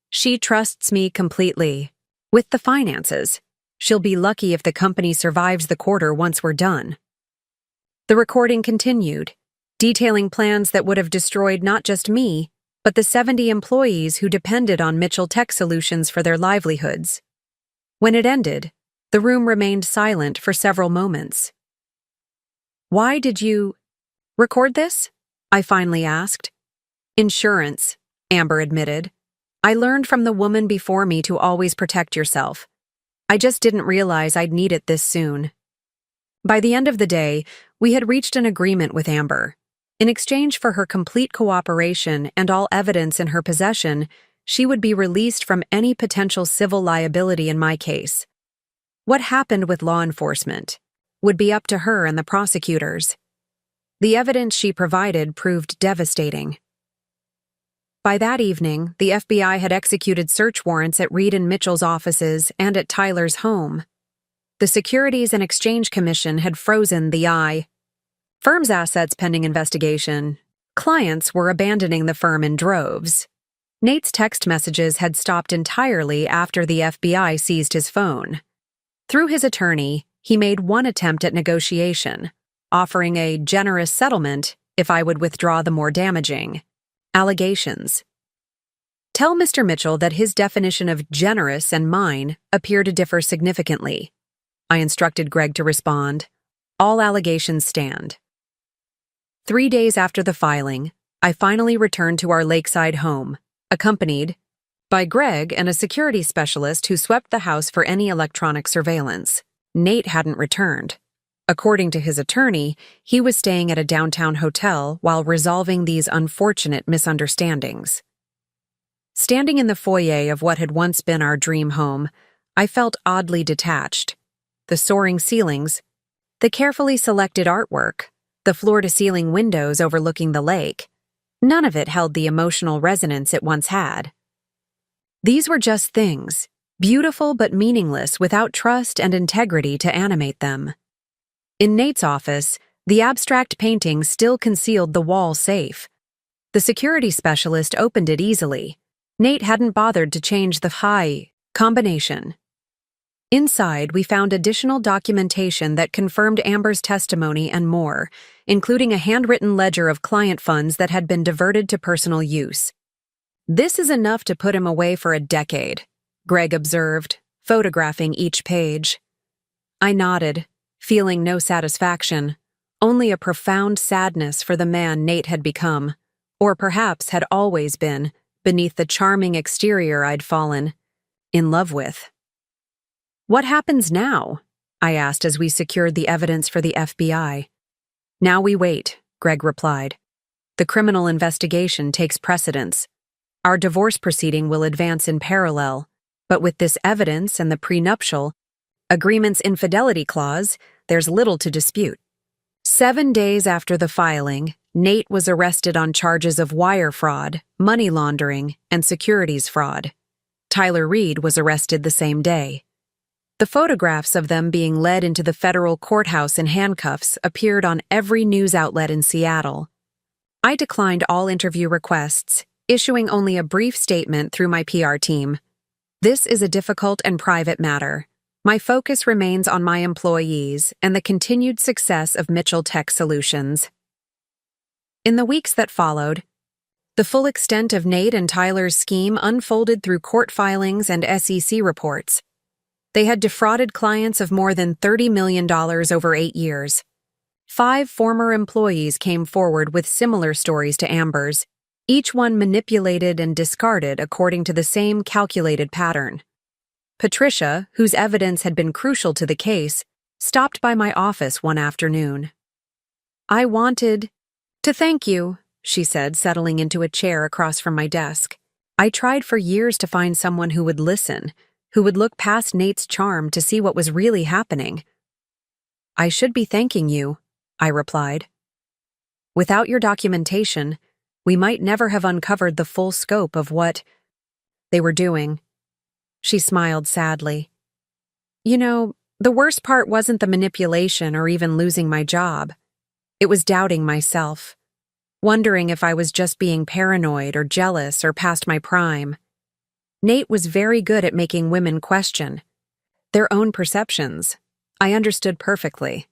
"She trusts me completely. With the finances, she'll be lucky if the company survives the quarter once we're done." The recording continued, detailing plans that would have destroyed not just me, but the 70 employees who depended on Mitchell Tech Solutions for their livelihoods. When it ended, the room remained silent for several moments. "Why did you record this?" I finally asked. "Insurance," Amber admitted. "I learned from the woman before me to always protect yourself. I just didn't realize I'd need it this soon." By the end of the day, we had reached an agreement with Amber. In exchange for her complete cooperation and all evidence in her possession, she would be released from any potential civil liability in my case. What happened with law enforcement would be up to her and the prosecutors. The evidence she provided proved devastating. By that evening, the FBI had executed search warrants at Reed and Mitchell's offices and at Tyler's home. The Securities and Exchange Commission had frozen the firm's assets pending investigation. Clients were abandoning the firm in droves. Nate's text messages had stopped entirely after the FBI seized his phone. Through his attorney, he made one attempt at negotiation, offering a generous settlement if I would withdraw the more damaging allegations. Tell Mr. Mitchell that his definition of generous and mine appear to differ significantly. I instructed Greg to respond. All allegations stand. 3 days after the filing, I finally returned to our lakeside home, accompanied by Greg and a security specialist who swept the house for any electronic surveillance. Nate hadn't returned. According to his attorney, he was staying at a downtown hotel while resolving these unfortunate misunderstandings. Standing in the foyer of what had once been our dream home, I felt oddly detached. The soaring ceilings, the carefully selected artwork, the floor-to-ceiling windows overlooking the lake, none of it held the emotional resonance it once had. These were just things, beautiful but meaningless without trust and integrity to animate them. In Nate's office, the abstract painting still concealed the wall safe. The security specialist opened it easily. Nate hadn't bothered to change the high combination. Inside, we found additional documentation that confirmed Amber's testimony and more, including a handwritten ledger of client funds that had been diverted to personal use. "This is enough to put him away for a decade," Greg observed, photographing each page. I nodded, feeling no satisfaction, only a profound sadness for the man Nate had become, or perhaps had always been, beneath the charming exterior I'd fallen in love with. "What happens now?" I asked as we secured the evidence for the FBI. "Now we wait," Greg replied. "The criminal investigation takes precedence. Our divorce proceeding will advance in parallel, but with this evidence and the prenuptial agreement's infidelity clause, there's little to dispute." 7 days after the filing, Nate was arrested on charges of wire fraud, money laundering, and securities fraud. Tyler Reed was arrested the same day. The photographs of them being led into the federal courthouse in handcuffs appeared on every news outlet in Seattle. I declined all interview requests, issuing only a brief statement through my PR team. "This is a difficult and private matter. My focus remains on my employees and the continued success of Mitchell Tech Solutions." In the weeks that followed, the full extent of Nate and Tyler's scheme unfolded through court filings and SEC reports. They had defrauded clients of more than $30 million over 8 years. 5 former employees came forward with similar stories to Amber's, each one manipulated and discarded according to the same calculated pattern. Patricia, whose evidence had been crucial to the case, stopped by my office one afternoon. "I wanted to thank you," she said, settling into a chair across from my desk. "I tried for years to find someone who would listen, who would look past Nate's charm to see what was really happening." "I should be thanking you," I replied. "Without your documentation, we might never have uncovered the full scope of what they were doing." She smiled sadly. "You know, the worst part wasn't the manipulation or even losing my job. It was doubting myself, wondering if I was just being paranoid or jealous or past my prime. Nate was very good at making women question their own perceptions. I understood perfectly.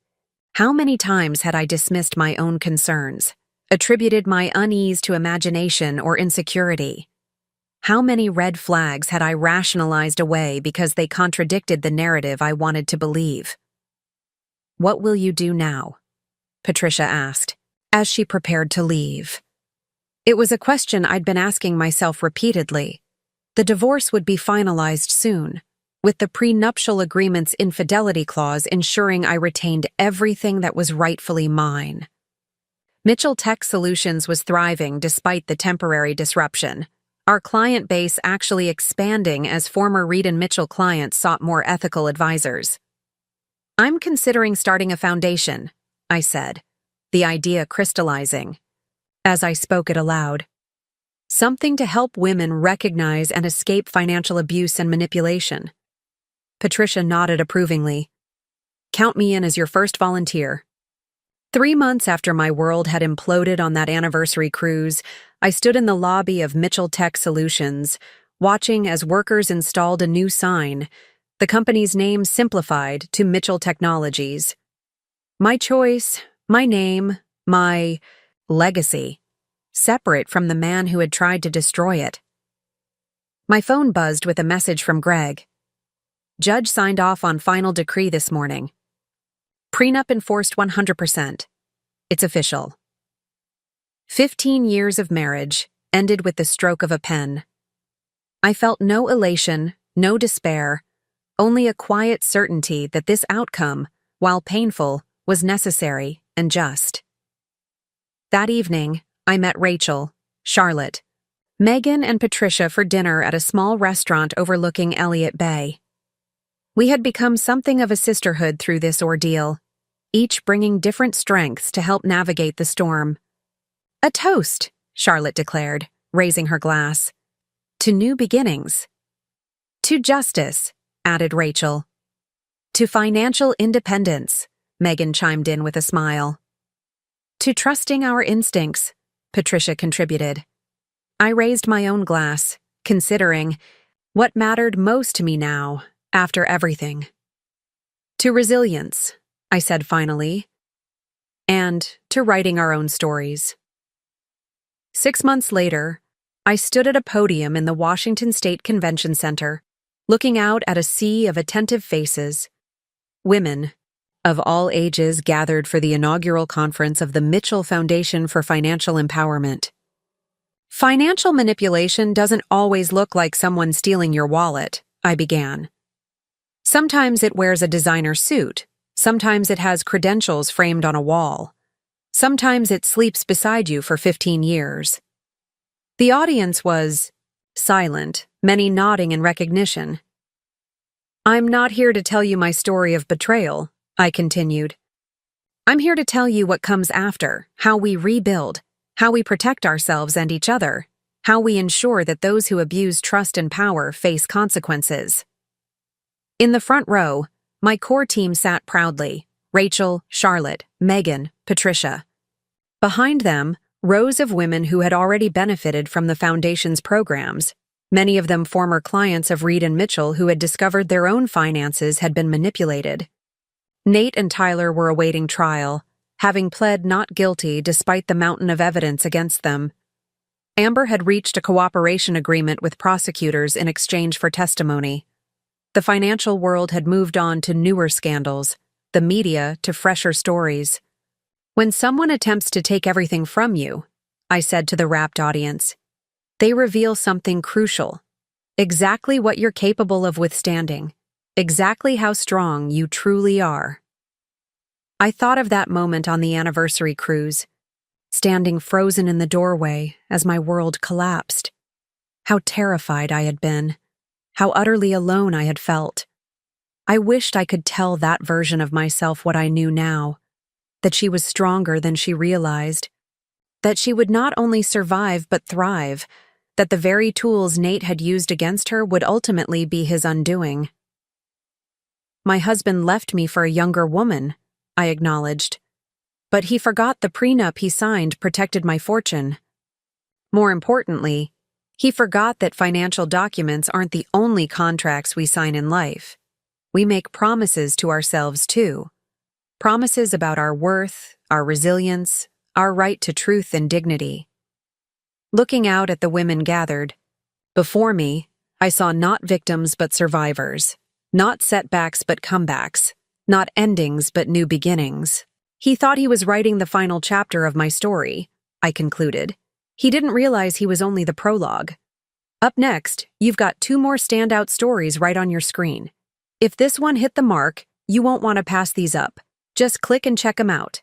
How many times had I dismissed my own concerns, attributed my unease to imagination or insecurity? How many red flags had I rationalized away because they contradicted the narrative I wanted to believe? "What will you do now?" Patricia asked, as she prepared to leave. It was a question I'd been asking myself repeatedly. The divorce would be finalized soon, with the prenuptial agreement's infidelity clause ensuring I retained everything that was rightfully mine. Mitchell Tech Solutions was thriving despite the temporary disruption, our client base actually expanding as former Reed and Mitchell clients sought more ethical advisors. "I'm considering starting a foundation," I said, the idea crystallizing, as I spoke it aloud. "Something to help women recognize and escape financial abuse and manipulation." Patricia nodded approvingly. "Count me in as your first volunteer." 3 months after my world had imploded on that anniversary cruise, I stood in the lobby of Mitchell Tech Solutions, watching as workers installed a new sign, the company's name simplified to Mitchell Technologies. My choice, my name, my legacy, separate from the man who had tried to destroy it. My phone buzzed with a message from Greg. Judge signed off on final decree this morning. Prenup enforced 100%. It's official. 15 years of marriage ended with the stroke of a pen. I felt no elation, no despair, only a quiet certainty that this outcome, while painful, was necessary and just. That evening, I met Rachel, Charlotte, Megan, and Patricia for dinner at a small restaurant overlooking Elliott Bay. We had become something of a sisterhood through this ordeal, each bringing different strengths to help navigate the storm. "A toast," Charlotte declared, raising her glass. "To new beginnings." "To justice," added Rachel. "To financial independence," Megan chimed in with a smile. "To trusting our instincts," Patricia contributed. I raised my own glass, considering what mattered most to me now, after everything. "To resilience," I said finally, "and to writing our own stories." 6 months later, I stood at a podium in the Washington State Convention Center, looking out at a sea of attentive faces. Women of all ages gathered for the inaugural conference of the Mitchell Foundation for Financial Empowerment. "Financial manipulation doesn't always look like someone stealing your wallet," I began. "Sometimes it wears a designer suit. Sometimes it has credentials framed on a wall. Sometimes it sleeps beside you for 15 years. The audience was silent, many nodding in recognition. "I'm not here to tell you my story of betrayal," I continued. "I'm here to tell you what comes after, how we rebuild, how we protect ourselves and each other, how we ensure that those who abuse trust and power face consequences." In the front row, my core team sat proudly: Rachel, Charlotte, Megan, Patricia. Behind them, rows of women who had already benefited from the Foundation's programs, many of them former clients of Reed and Mitchell who had discovered their own finances had been manipulated. Nate and Tyler were awaiting trial, having pled not guilty despite the mountain of evidence against them. Amber had reached a cooperation agreement with prosecutors in exchange for testimony. The financial world had moved on to newer scandals, the media to fresher stories. "When someone attempts to take everything from you," I said to the rapt audience, "they reveal something crucial. Exactly what you're capable of withstanding. Exactly how strong you truly are." I thought of that moment on the anniversary cruise, standing frozen in the doorway as my world collapsed. How terrified I had been. How utterly alone I had felt. I wished I could tell that version of myself what I knew now, that she was stronger than she realized, that she would not only survive but thrive, that the very tools Nate had used against her would ultimately be his undoing. "My husband left me for a younger woman," I acknowledged. "But he forgot the prenup he signed protected my fortune. More importantly, he forgot that financial documents aren't the only contracts we sign in life. We make promises to ourselves too. Promises about our worth, our resilience, our right to truth and dignity." Looking out at the women gathered, before me, I saw not victims but survivors, not setbacks but comebacks, not endings but new beginnings. "He thought he was writing the final chapter of my story," I concluded. "He didn't realize he was only the prologue. Up next, you've got 2 more standout stories right on your screen. If this one hit the mark, you won't want to pass these up. Just click and check them out."